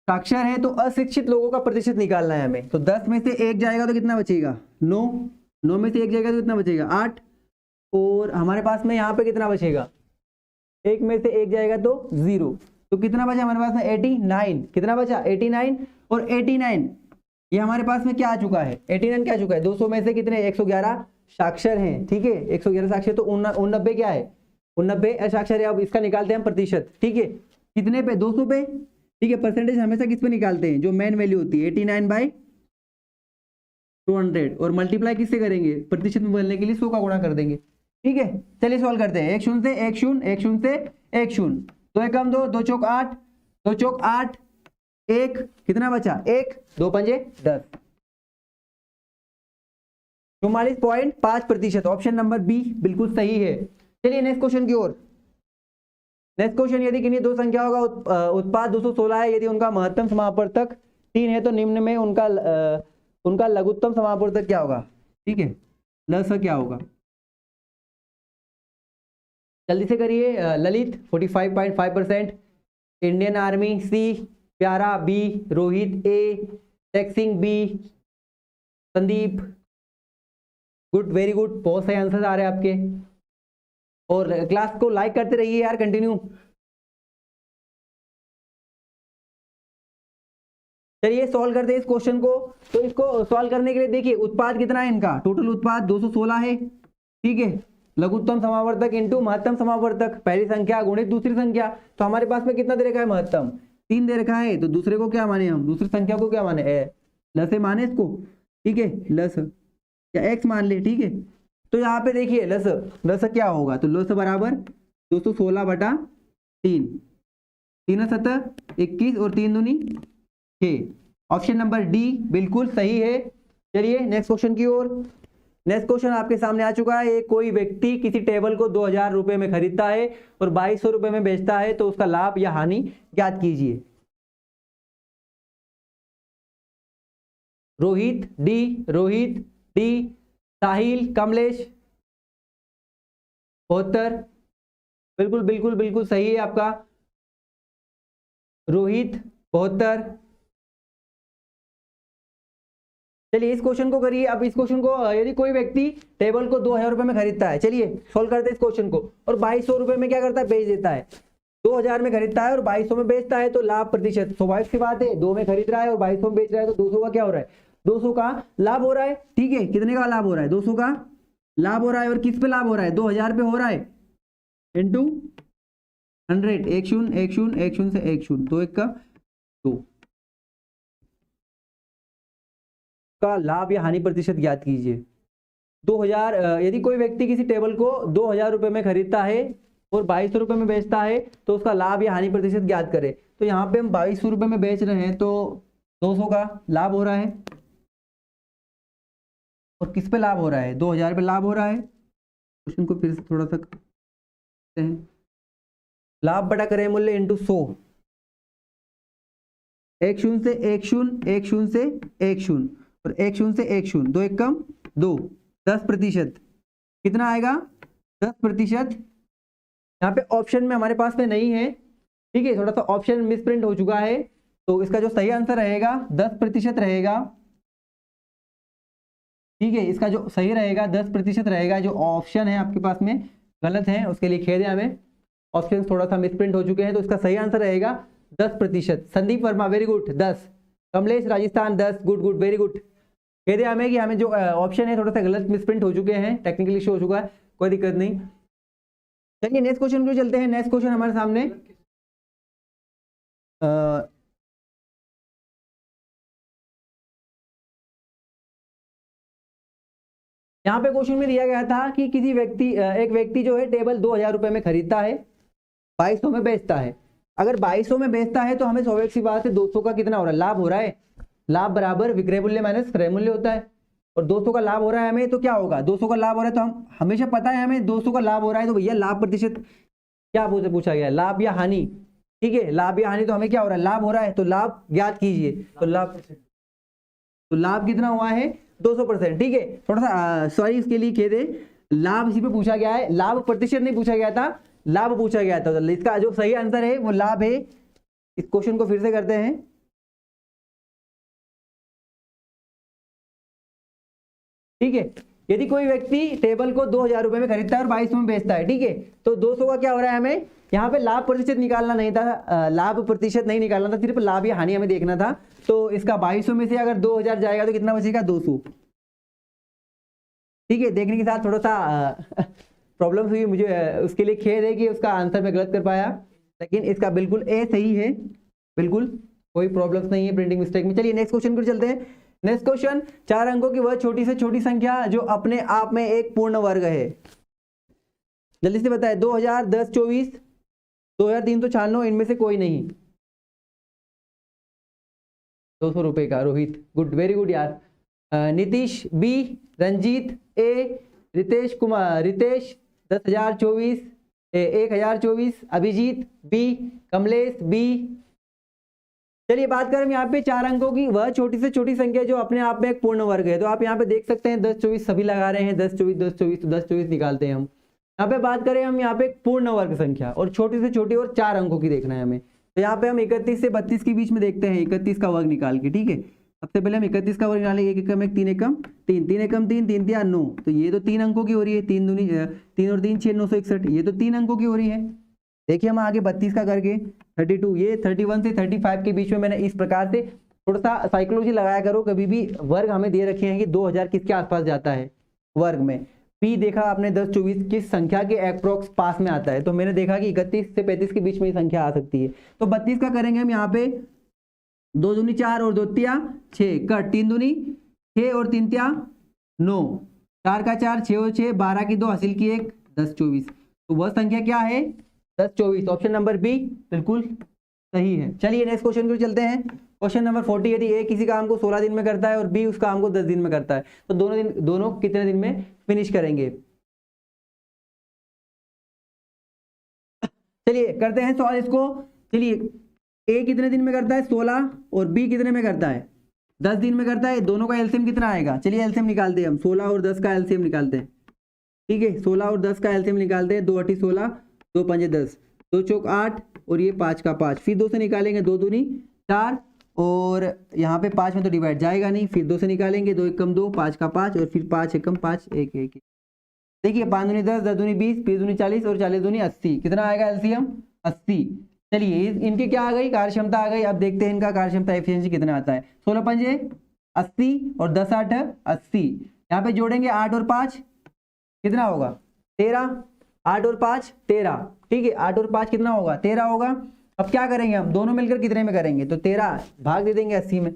साक्षर है। तो अशिक्षित लोगों का प्रतिशत निकालना है हमें। तो 10 में से 1 जाएगा तो कितना बचेगा, 9, 9 में से 1 जाएगा तो कितना बचेगा, 8। और हमारे पास में यहाँ पे कितना बचेगा, 1 में से 1 जाएगा तो 0, तो कितना बचा हमारे पास में 89। कितना बचा 89। और 89 ये हमारे पास में क्या आ चुका है, 89 क्या आ चुका है, 200 में से कितने 111 साक्षर हैं। ठीक है, 111 साक्षर, तो 89 क्या है, 89 साक्षर है। अब इसका निकालते हैं हम प्रतिशत। ठीक है, कितने पे, 200 पे। ठीक है, परसेंटेज हमेशा किस पे निकालते हैं, जो मेन वैल्यू होती है 89/200, और मल्टीप्लाई किससे करेंगे, प्रतिशत में बदलने के लिए 100 का गुणा कर देंगे। ठीक है, चलिए सॉल्व करते हैं। 1 0 से 1 0, 1 0 से 1 0, 2 एकम 2, 2 चौक 8, 2 चौक 8, 1 कितना बचा 1, 2 पंजे 10, 44.5%। ऑप्शन नंबर बी बिल्कुल सही है। चलिए नेक्स्ट क्वेश्चन की ओर। नेक्स्ट क्वेश्चन, यदि किन्हीं दो संख्याओं का उत्पाद 216 है, यदि उनका महत्तम समापवर्तक 3 है, तो निम्न में उनका लघुत्तम समापवर्तक क्या होगा। ठीक है, लस क्या होगा, जल्दी से करिए। Lalit 45.5%, Indian army C, Pyara B, Rohit A, Teksingh B, Sandeep good, very good, बहुत सही आंसर आ रहे हैं आपके। और क्लास को लाइक करते रहिए यार, कंटिन्यू। चलिए सॉल्व करते हैं इस क्वेश्चन को। तो इसको सॉल्व करने के लिए देखिए उत्पाद कितना है इनका, टोटल उत्पाद 216 है। ठीक है, लघुत्तम समावर्तक इंटू महत्तम समावर्तक, पहली संख्या गुणित दूसरी संख्या। तो हमारे पास में कितना दे रखा है, महत्तम 3 दे रखा है, तो दूसरे को क्या माने हम, दूसरी संख्या को क्या माने, लसे माने इसको। ठीक है, लस या एक्स मान ले। ठीक है, तो यहाँ पे देखिए लस, लस क्या होगा, तो लस बराबर 216/3, 3 7 21 और 3 दूनी 6। ऑप्शन नंबर डी बिल्कुल सही है। चलिए नेक्स्ट क्वेश्चन की ओर। नेक्स्ट क्वेश्चन आपके सामने आ चुका है। कोई व्यक्ति किसी टेबल को 2000 रुपए में खरीदता है और 2200 रुपए में बेचता है, तो उसका लाभ या हानि ज्ञात कीजिए। रोहित डी, साहिल, कमलेश, 72, बिल्कुल बिल्कुल बिल्कुल सही है आपका रोहित, 72। चलिए इस क्वेश्चन को करिए। अब इस क्वेश्चन को, यदि कोई व्यक्ति टेबल को 2000 रुपए में खरीदता है, चलिए सोल्व करते हैं इस क्वेश्चन को, और 2200 रुपए में क्या करता है, बेच देता है। 2000 में खरीदता है और 2200 में बेचता है, तो लाभ प्रतिशत स्वाभाविक सी बात है, 2 में खरीद रहा है और 2200 में बेच रहा है, तो 200 का क्या हो रहा है, 200 का लाभ हो रहा है। ठीक है, कितने का लाभ हो रहा है, 200 का लाभ हो रहा है। और किस पे लाभ हो रहा है, 2000 पे हो रहा है, इंटू 100, 1 शून्य 1 शून्य 1 शून्य से 1 शून्य, 2 1 का 2 का लाभ या हानि प्रतिशत ज्ञात कीजिए। 2000, यदि कोई व्यक्ति किसी टेबल को 2000 रुपए में खरीदता है और 2200 रुपए में बेचता है, तो उसका लाभ या हानि प्रतिशत ज्ञात करे। तो यहाँ पे हम 2200 रुपए में बेच रहे हैं, तो 200 का लाभ हो रहा है। और किस पे लाभ हो रहा है, 2000 पे लाभ हो रहा है। क्वेश्चन को फिर से थोड़ा सा करते हैं। लाभ बटा क्रय मूल्य इंटू 100, 1 शून्य से 1 शून्य 1 शून्य से 1 शून्य और 1 शून्य से 1 शून्य, 2 1 कम 2, 10%। कितना आएगा, 10%। यहाँ पे ऑप्शन में हमारे पास में नहीं है, ठीक है, थोड़ा सा ऑप्शन मिसप्रिंट हो चुका है, तो इसका जो सही आंसर रहेगा 10% रहेगा। ठीक है, इसका जो सही रहेगा 10% रहेगा। जो ऑप्शन है आपके पास में गलत है, उसके लिए खेद है हमें, ऑप्शन थोड़ा सा मिसप्रिंट हो चुके हैं, तो इसका सही आंसर रहेगा 10%। Sandeep Verma, very good, 10। Kamlesh Rajasthan, 10, good good, very good. खेद है हमें कि हमें जो ऑप्शन है थोड़ा सा गलत मिसप्रिंट हो चुके हैं, टेक्निकल इशू हो चुका है, कोई दिक्कत नहीं। चलिए नेक्स्ट क्वेश्चन को चलते हैं। नेक्स्ट क्वेश्चन हमारे सामने यहाँ पे क्वेश्चन में दिया गया था कि किसी व्यक्ति, एक व्यक्ति जो है टेबल 2000 रुपए में खरीदता है, 2200 में बेचता है। अगर 2200 में बेचता है तो हमें स्वाभाविक सी बात है 200 का कितना हो रहा है, लाभ हो रहा है। लाभ बराबर विक्रय मूल्य माइनस क्रय मूल्य होता है, और 200 का लाभ हो रहा है हमें, तो क्या होगा, 200 का लाभ हो रहा है तो हम हमेशा पता है हमें 200 का लाभ हो रहा है, तो भैया लाभ प्रतिशत क्या पूछा गया, लाभ या हानि। ठीक है, लाभ या हानि, तो हमें क्या हो रहा है, लाभ हो रहा है, तो लाभ ज्ञात कीजिए। तो लाभ कितना हुआ है, 200%। ठीक है, थोड़ा सा सॉरी इसके लिए खेद है, लाभ इसी पे पूछा गया है, लाभ प्रतिशत नहीं पूछा गया था, लाभ पूछा गया था। तो इसका जो सही आंसर है वो लाभ है। इस क्वेश्चन को फिर से करते हैं। ठीक है, यदि कोई व्यक्ति टेबल को 2000 रुपए में खरीदता है और 2200 में बेचता है, ठीक है, तो 200 का क्या हो रहा है, हमें यहाँ पे लाभ प्रतिशत निकालना नहीं था, लाभ प्रतिशत नहीं निकालना था, सिर्फ लाभ या हानि हमें देखना था। तो इसका 2200 में से अगर 2000 जाएगा तो कितना बचेगा, 200। ठीक है, देखने के साथ थोड़ा सा प्रॉब्लम हुई मुझे, उसके लिए खेद है कि उसका आंसर मैं गलत कर पाया, लेकिन इसका बिल्कुल ए सही है, बिल्कुल कोई प्रॉब्लम नहीं है प्रिंटिंग मिस्टेक में। चलिए नेक्स्ट क्वेश्चन पर चलते हैं। नेक्स्ट क्वेश्चन, 4 अंकों की वह छोटी से छोटी संख्या जो अपने आप में एक पूर्ण वर्ग है। जल्दी से बताएं, 2000, 10, 24, 2396, इनमें से कोई नहीं। 200 रुपए का, रोहित, गुड, वेरी गुड यार। नीतीश, बी, रंजीत, ए, रितेश कुमार, रितेश 10,024, 1024, अभिजीत, बी, कमलेश, बी। चलिए बात करें यहाँ पे 4 अंकों की वह छोटी से छोटी संख्या जो अपने आप में एक पूर्ण वर्ग है। तो आप यहाँ पे देख सकते हैं 10 24 सभी लगा रहे हैं, 10 24 10 24, तो 10 24 निकालते हैं हम। यहाँ पे बात करें हम यहाँ पे एक पूर्ण वर्ग संख्या और छोटी से छोटी और 4 अंकों की देखना है हमें। तो यहाँ पे हम 31 से 32 के बीच में देखते हैं, 31 का वर्ग निकाल के। ठीक है, सबसे पहले हम 31 का वर्ग निकालेंगे, 1 एकम 1, 3 एकम 3, 3 एकम 3, 3 3 9, तो ये तो 3 अंकों की हो रही है, 3 दूनी 3 और 3 6, 961, ये तो 3 अंकों की हो रही है। देखिए हम आगे 32 का करके 32, ये 31 से 35 के बीच में मैंने इस प्रकार से थोड़ा सा साइकोलॉजी लगाया करो। कभी भी वर्ग हमें दे रखे हैं कि 2000 किसके आसपास जाता है वर्ग में, पी देखा आपने 10 24 किस संख्या के अप्रोक्स पास में आता है, तो मैंने देखा कि 31 से 35 के बीच में ये संख्या आ सकती है। तो 32 का करेंगे हम यहाँ पे, 2 दूनी 4 और 2 तिया 6, कट 3 दूनी 6 और 3 तिया 9, 4 का 4, 6 और 6, 12 की 2, हासिल की 1, 10 24। तो वह संख्या क्या है, 10 24। ऑप्शन नंबर बी बिल्कुल सही है। चलिए नेक्स्ट क्वेश्चन को चलते हैं। क्वेश्चन नंबर 40, यदि ए किसी काम को 16 दिन में करता है और बी उस काम को 10 दिन में करता है तो दोनों कितने दिन में फिनिश करेंगे। चलिए करते हैं सवाल इसको। चलिए ए कितने दिन में करता है 16 और बी कितने में करता है 10 दिन में करता है। दोनों का एलसीएम कितना आएगा, चलिए एलसीएम निकालते हैं हम। 16 और 10 का एलसीएम निकालते हैं। ठीक है 16 और 10 का एलसीएम निकालते हैं। 2 8 16, 2 5 10, 2 चौक 8 और ये 5 का 5, फिर 2 से निकालेंगे 2 दूनी 4 और यहाँ पे 5 में तो डिवाइड जाएगा नहीं, फिर 2 से निकालेंगे 2 1 कम 2, 5 का 5 और फिर 5 1 कम 5 1 1। देखिए 5 दूनी 10, 10 दूनी 20, 20 दूनी 40 और 40 दूनी 80, कितना आएगा एलसीएम 80। चलिए इनकी क्या आ गई, कार्यक्षमता आ गई। अब देखते हैं इनका कार्यक्षमता एफिशिएंसी कितना आता है। 16 पंजे 80 और 10 8 80, यहाँ पे जोड़ेंगे 8 और 5 कितना होगा 13, 8 और 5 13। ठीक है 8 और 5 कितना होगा 13 होगा। अब क्या करेंगे हम, दोनों मिलकर कितने में करेंगे, तो 13 भाग दे देंगे 80 में,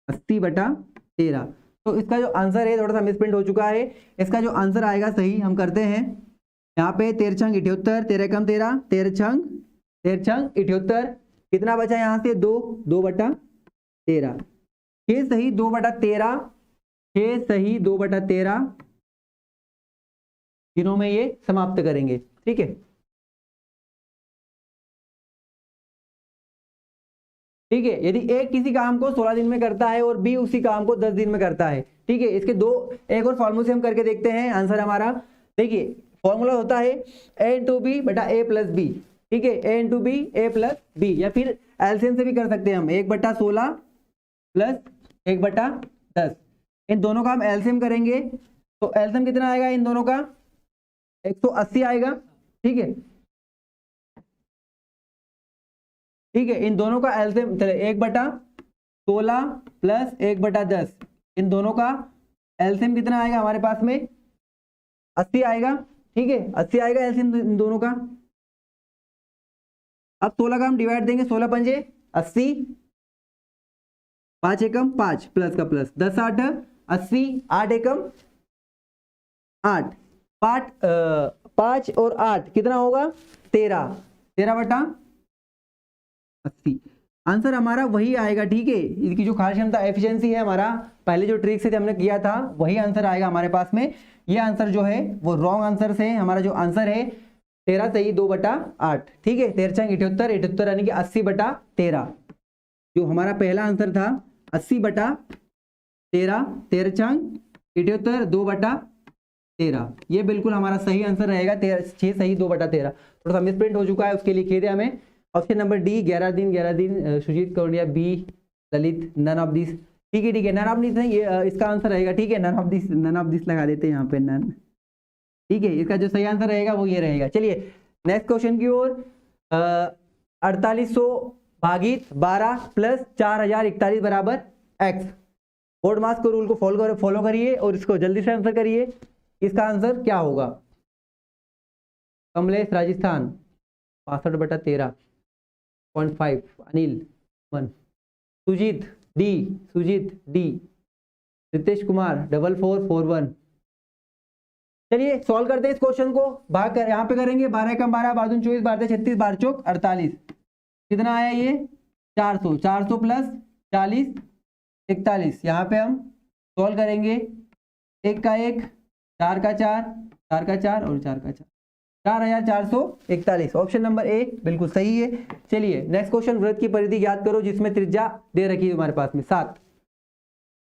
80/13। तो इसका जो आंसर है, थोड़ा सा मिसप्रिंट हो चुका है, इसका जो आंसर आएगा सही हम करते हैं यहाँ पे 13 छंग 78, 13 कम 13, 13 छंग 78, कितना बचा यहाँ से 2, 2/13, 6 सही 2/13, 6 सही 2/13 दिनों में ये समाप्त करेंगे। ठीक है ठीक है यदि ए किसी काम को 16 दिन में करता है और बी उसी काम को 10 दिन में करता है। ठीक है इसके दो एक और फॉर्मूले से हम करके देखते हैं आंसर हमारा। देखिए फॉर्मूला होता है a इंटू बी बटा a प्लस बी। ठीक है a into b a plus b, या फिर एलसीएम से भी कर सकते हैं हम 1/16 प्लस 1/10। इन दोनों का हम एलसीएम करेंगे तो एलसीएम कितना आएगा इन दोनों का 180 आएगा। ठीक है इन दोनों का एलसीएम 1/16 प्लस 1/10, इन दोनों का एलसीएम कितना आएगा हमारे पास में 80 आएगा। ठीक है 80 आएगा एलसीएम इन दोनों का। अब 16 का हम डिवाइड देंगे, 16 पंजे 80, 5 एकम 5 प्लस का प्लस, 10 8 80, 8 एकम 8, 5 और 8 कितना होगा 13, 13/80। आंसर हमारा वही आएगा। ठीक है इसकी जो कार्यक्षमता एफिशिएंसी है हमारा पहले जो ट्रिक से हमने किया था वही आंसर आएगा हमारे पास में। ये आंसर जो है वो रॉन्ग आंसर से हमारा जो आंसर है 13 सही 2/8। ठीक है 13 छंग 78, 78 यानी कि 80/13, जो हमारा पहला आंसर था 80/13, 13 छंग 78 2/13, ये बिल्कुल हमारा सही आंसर रहेगा 6 सही 2/13। थोड़ा सा मिसप्रिंट हो चुका है उसके लिए खेद है हमें। ऑप्शन नंबर डी 11 दिन Sujit Kaundiya, B Lalit, none of this. ठीक है नन ऑफ दिस नहीं, ये इसका आंसर रहेगा। ठीक है नन ऑफ दिस लगा देते हैं यहाँ पे नन। ठीक है इसका जो सही आंसर रहेगा वो ये रहेगा। चलिए नेक्स्ट क्वेश्चन की ओर। 4800 भागित 12 प्लस 4041 बराबर x। बोर्ड मास को रूल को फॉलो करिए और इसको जल्दी से आंसर करिए। इसका आंसर क्या होगा। कमलेश राजस्थान 65/13.5, अनिल 1, सुजीत डी, रितेश कुमार 4441। चलिए सॉल्व करते हैं इस क्वेश्चन को। भाग कर यहाँ पे करेंगे 12 कम 12, 12 दूनी 24, 12 36, 12 चौक 48, कितना आया ये 400, 400 प्लस 40 41। यहाँ पे हम सॉल्व करेंगे 1 का 1, 4 का 4, 4 का 4 और 4 का 4, 4441। ऑप्शन नंबर ए बिल्कुल सही है। चलिए नेक्स्ट क्वेश्चन, वृत्त की परिधि ज्ञात करो जिसमें त्रिज्या दे रखी है हमारे पास में 7।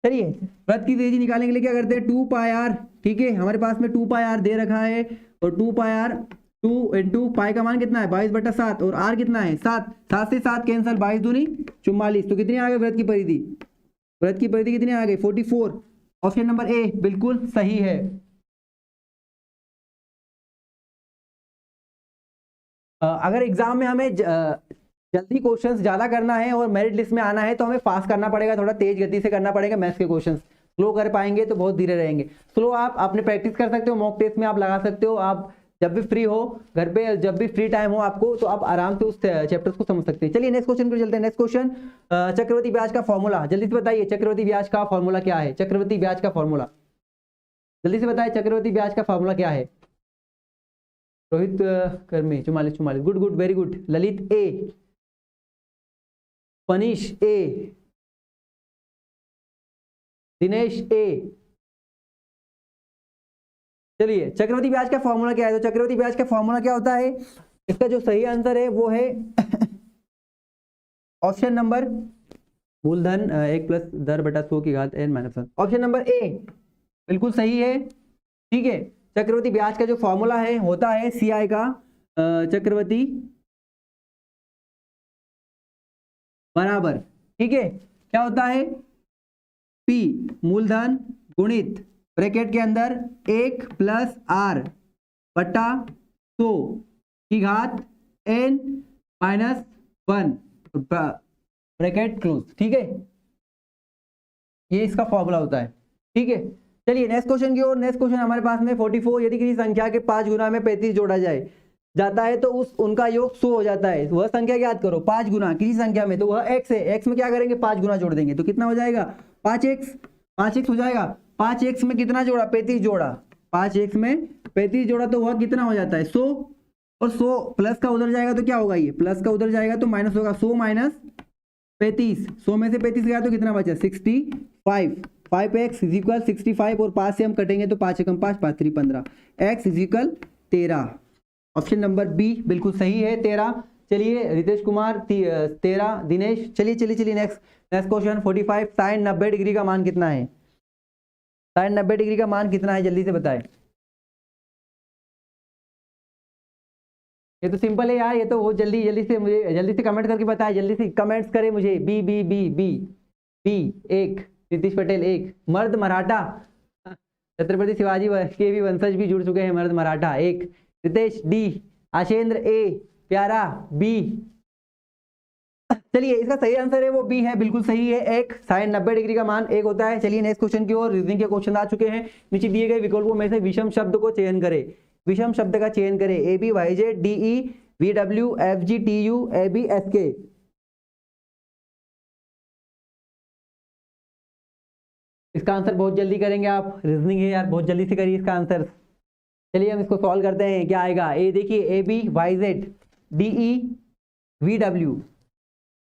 चलिए वृत्त की त्रिज्या निकालने के लिए क्या करते हैं 2πr। ठीक है हमारे पास में 2πr दे रखा है और 2πr 2 इंटू पाई का मान कितना है 22/7 और r कितना है 7, 7 से 7 कैंसल, 22 दूनी 44। तो कितनी आ गई वृत्त की परिधि, कितनी आ गई 44। ऑप्शन नंबर ए बिल्कुल सही है। अगर एग्जाम में हमें जल्दी क्वेश्चंस ज्यादा करना है और मेरिट लिस्ट में आना है तो हमें फास्ट करना पड़ेगा, थोड़ा तेज गति से करना पड़ेगा मैथ्स के क्वेश्चंस। स्लो कर पाएंगे तो बहुत धीरे रहेंगे। स्लो आप अपने प्रैक्टिस कर सकते हो, मॉक टेस्ट में आप लगा सकते हो। आप जब भी फ्री हो घर पे, जब भी फ्री टाइम हो आपको, तो आप आराम से उस चैप्टर्स को समझ सकते हैं। चलिए नेक्स्ट क्वेश्चन पर चलते हैं। नेक्स्ट क्वेश्चन, चक्रवृद्धि ब्याज का फॉर्मूला। जल्दी से बताइए चक्रवृद्धि ब्याज का फॉर्मूला क्या है। चक्रवृद्धि ब्याज का फॉर्मूला जल्दी से बताइए, चक्रवृद्धि ब्याज का फॉर्मूला क्या है। रोहित कर्मी 44, गुड वेरी गुड। ललित ए फनीश ए, दिनेश ए। चलिए चक्रवर्ती ब्याज का फॉर्मूला क्या है? तो चक्रवर्ती ब्याज का फॉर्मूला क्या होता है? इसका जो सही आंसर है वो है ऑप्शन नंबर मूलधन 1 प्लस दर बटा 100 की घात n minus 1। Option number A बिल्कुल सही है। ठीक है, चक्रवर्ती ब्याज का जो फॉर्मूला है होता है CI का चक्रवर्ती बराबर, ठीक है, क्या होता है? P मूलधन गुणित ब्रैकेट के अंदर 1 प्लस R बटा 100 की घात n माइनस 1 ब्रैकेट क्लोज। ठीक है, ये इसका फॉर्मूला होता है। ठीक है, चलिए नेक्स्ट क्वेश्चन की ओर। नेक्स्ट क्वेश्चन हमारे पास में 44, यदि किसी संख्या के 5 गुना में 35 जोड़ा जाता है तो उनका योग 100 हो जाता है। वह संख्या याद करो, 5 गुना किसी संख्या में, तो वह x है। x में क्या करेंगे? 5 गुना जोड़ देंगे तो कितना हो जाएगा? 5x हो जाएगा। 5x में कितना जोड़ा? 35 जोड़ा। 5x में 35 जोड़ा तो वह कितना हो जाता है? 100। और 100 प्लस का उधर जाएगा तो क्या होगा? ये प्लस का उधर जाएगा तो माइनस होगा। 100 माइनस 35, 100 में से 35 गया तो कितना बचा? 65। 5x इज इक्वल 65 और 5 से हम कटेंगे तो 5 एकम 5, 5 3 15, x is equal 13। Option number B बिल्कुल सही है, 13। चलिए रितेश कुमार 13, दिनेश। चलिए नेक्स्ट क्वेश्चन 45, साइन 90 डिग्री का मान कितना है? साइन 90 डिग्री का मान कितना है? जल्दी से बताएं। ये तो सिंपल है यार, ये तो बहुत जल्दी से मुझे जल्दी से कमेंट करके बताएं, जल्दी से कमेंट्स करें मुझे। B B B B B 1, Nitish Patel 1, Mard Maratha Chhatrapati Shivaji के भी वंशज भी जुड़ चुके हैं, मर्द मराठा 1, रितेश डी, आशेंद्र ए, प्यारा बी। चलिए इसका सही आंसर है वो बी है, बिल्कुल सही है। एक साइन 90 डिग्री का मान 1 होता है। चलिए नेक्स्ट क्वेश्चन की ओर। रीजनिंग के क्वेश्चन आ चुके हैं। नीचे दिए गए विकल्पों में से विषम शब्द को चयन करें। विषम शब्द का चयन करें। A B Y Z D E V W F G T U A B S K. इसका आंसर बहुत जल्दी करेंगे आप, रीजनिंग है यार, बहुत जल्दी से करिए इसका आंसर। चलिए हम इसको सॉल्व करते हैं, क्या आएगा? ए देखिए, A B Y Z D E V W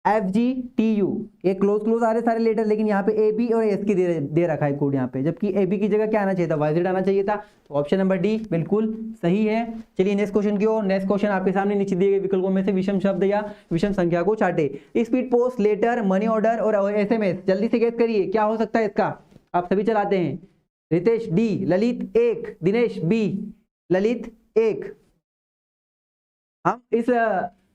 F G T U, ये क्लोज आ रहे सारे लेटर, लेकिन यहाँ पे ए बी और एस की दे रखा है कोड यहाँ पे, जबकि ए बी की जगह क्या आना चाहिए था? वाई जेड आना चाहिए था। तो ऑप्शन नंबर डी बिल्कुल सही है। चलिए नेक्स्ट क्वेश्चन की ओर। नेक्स्ट क्वेश्चन आपके सामने नीचे दिए गए विकल्पों में से विषम शब्द या विषम संख्या को चाटे। Speed post, letter, money order और SMS। जल्दी से गेस करिए क्या हो सकता है इसका। आप सभी चलाते हैं। Ritesh D, Lalit 1, Dinesh B, Lalit 1। हम इस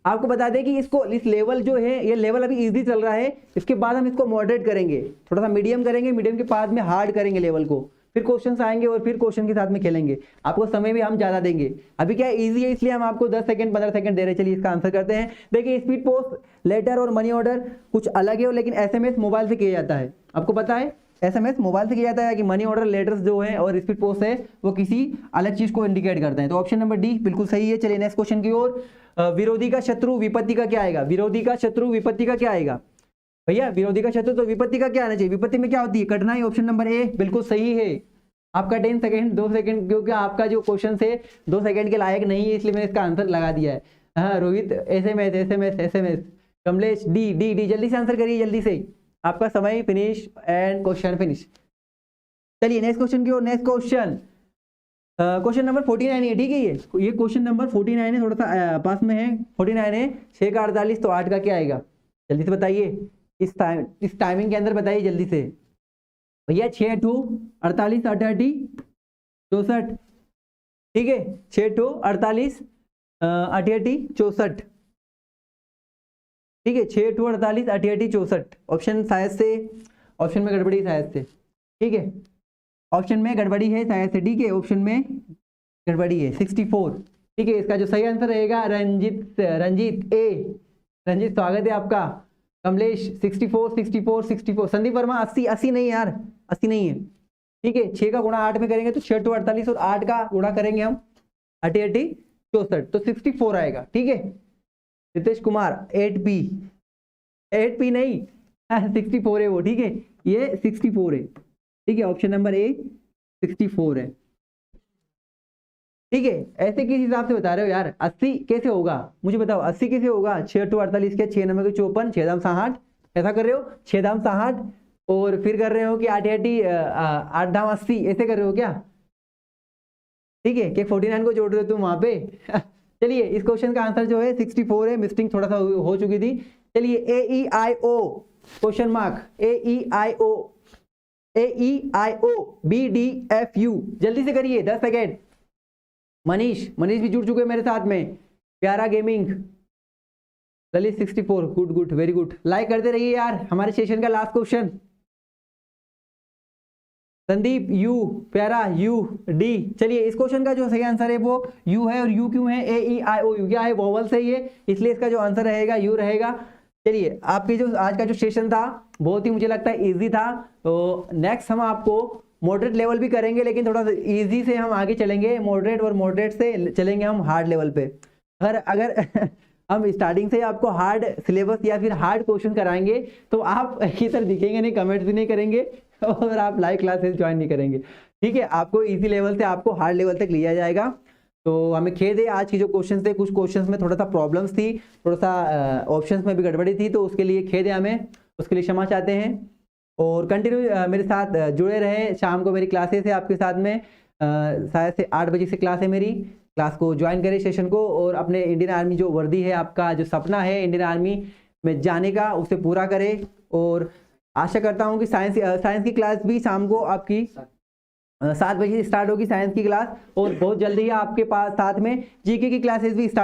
आपको बता दें कि इस लेवल जो है, ये लेवल अभी इजी चल रहा है, इसके बाद हम इसको मॉडरेट करेंगे, थोड़ा सा मीडियम करेंगे, मीडियम के बाद में हार्ड करेंगे लेवल को, फिर क्वेश्चंस आएंगे और फिर क्वेश्चन के साथ में खेलेंगे। आपको समय भी हम ज्यादा देंगे। अभी क्या इजी है इसलिए हम आपको 10 सेकंड 15 सेकंड दे रहे हैं। चलिए इसका आंसर करते हैं। देखिए स्पीड पोस्ट, लेटर और मनी ऑर्डर कुछ अलग है, लेकिन SMS मोबाइल से किया जाता है। आपको पता है SMS मोबाइल से किया जाता है कि मनी ऑर्डर, लेटर्स जो है और स्पीड पोस्ट है वो किसी अलग चीज को इंडिकेट करते हैं। तो ऑप्शन नंबर डी बिल्कुल सही है। चलिए नेक्स्ट क्वेश्चन की ओर। विरोधी का शत्रु विपत्ति का क्या आएगा? विरोधी का शत्रु विपत्ति का क्या आएगा भैया? विरोधी का शत्रु तो विपत्ति का क्या आना चाहिए? विपत्ति में क्या होती है? कठिनाई। ऑप्शन नंबर ए बिल्कुल सही है। आपका 10 सेकंड 2 सेकंड, क्योंकि आपका जो क्वेश्चन है 2 सेकंड के लायक नहीं है, इसलिए मैंने इसका आंसर लगा दिया है। हाँ Rohit SMS। Kamlesh D D D. जल्दी से आंसर करिए, जल्दी से, आपका समय फिनिश एंड क्वेश्चन फिनिश। चलिए नेक्स्ट क्वेश्चन की ओर। नेक्स्ट क्वेश्चन नंबर 49 है, ठीक है। ये क्वेश्चन नंबर 49 है, थोड़ा सा पास में है। 49 है, 6 का 48 तो 8 का क्या आएगा? जल्दी से बताइए, इस टाइमिंग के अंदर बताइए जल्दी से भैया। 6 2 48 88 64, ठीक है। 6 2 48 88 64, ठीक है। 6 2 48 88 64। ऑप्शन शायद से, ऑप्शन में गड़बड़ी शायद से, ठीक है। ऑप्शन में गड़बड़ी है शायद से, ठीक है। ऑप्शन में गड़बड़ी है 64, ठीक है। इसका जो सही आंसर रहेगा रंजीत ए। रंजीत स्वागत है आपका। कमलेश 64। संदीप वर्मा 80 नहीं यार, 80 नहीं है, ठीक है। 6 का गुणा 8 में करेंगे तो 6 2 48 और 8 का गुणा करेंगे हम 88 64, तो 64 आएगा, ठीक है। रितेश कुमार 8P नहीं 64 है वो, ठीक है। ये 64 है, ठीक है। ऑप्शन नंबर ए 64 है, ठीक है। ऐसे किस हिसाब से बता रहे हो यार? 80 कैसे होगा मुझे बताओ, 80 कैसे होगा? 6 2 48 के 6 9 54, 6 दाम 60, ऐसा कर रहे हो 6 धाम 60 और फिर कर रहे हो कि 8 8 धाम 80, ऐसे कर रहे हो क्या? ठीक है, कि 49 को जोड़ रहे हो तुम वहां पे चलिए इस क्वेश्चन का आंसर जो है 64 है, मिस्टेक थोड़ा सा हो चुकी थी। चलिए AEIO question mark, AEIO BDFU, जल्दी से करिए 10 सेकेंड। मनीष भी जुड़ चुके हैं मेरे साथ में, प्यारा gaming, Lalit 64, good very good, like करते रहिए यार। हमारे सेशन का लास्ट क्वेश्चन, संदीप यू, प्यारा UD। चलिए इस क्वेश्चन का जो सही आंसर है वो यू है, और यू क्यों है? AEIO क्या है? वोवल से ही है, इसलिए इसका जो आंसर रहेगा यू रहेगा। चलिए आपकी जो आज का जो सेशन था बहुत ही मुझे लगता है इजी था, तो नेक्स्ट हम आपको मॉडरेट लेवल भी करेंगे, लेकिन थोड़ा इजी से हम आगे चलेंगे, मॉडरेट से चलेंगे हम हार्ड लेवल पे। अगर हम स्टार्टिंग से आपको हार्ड सिलेबस या फिर हार्ड क्वेश्चन कराएंगे तो आप इधर दिखेंगे नहीं, कमेंट्स भी नहीं करेंगे और आप लाइव क्लासेस ज्वाइन नहीं करेंगे। ठीक है, आपको इजी लेवल से आपको हार्ड लेवल तक लिया जाएगा। तो हमें खेद है, आज की जो क्वेश्चंस थे कुछ क्वेश्चंस में थोड़ा सा प्रॉब्लम्स थी, थोड़ा सा ऑप्शंस में भी गड़बड़ी थी, तो उसके लिए खेद है हमें, उसके लिए क्षमा चाहते हैं। और कंटिन्यू मेरे साथ जुड़े रहे, शाम को मेरी क्लासेस है आपके साथ में, शायद से 8 बजे से क्लास है मेरी, क्लास को ज्वाइन करें सेशन को, और अपने इंडियन आर्मी जो वर्दी है, आपका जो सपना है इंडियन आर्मी में जाने का, उसे पूरा करें। और आशा करता हूँ कि साइंस की क्लास भी शाम को आपकी 7 बजे स्टार्ट होगी, साइंस की क्लास, और बहुत जल्दी आपके पास साथ में जीके की क्लासेस भी स्टार्ट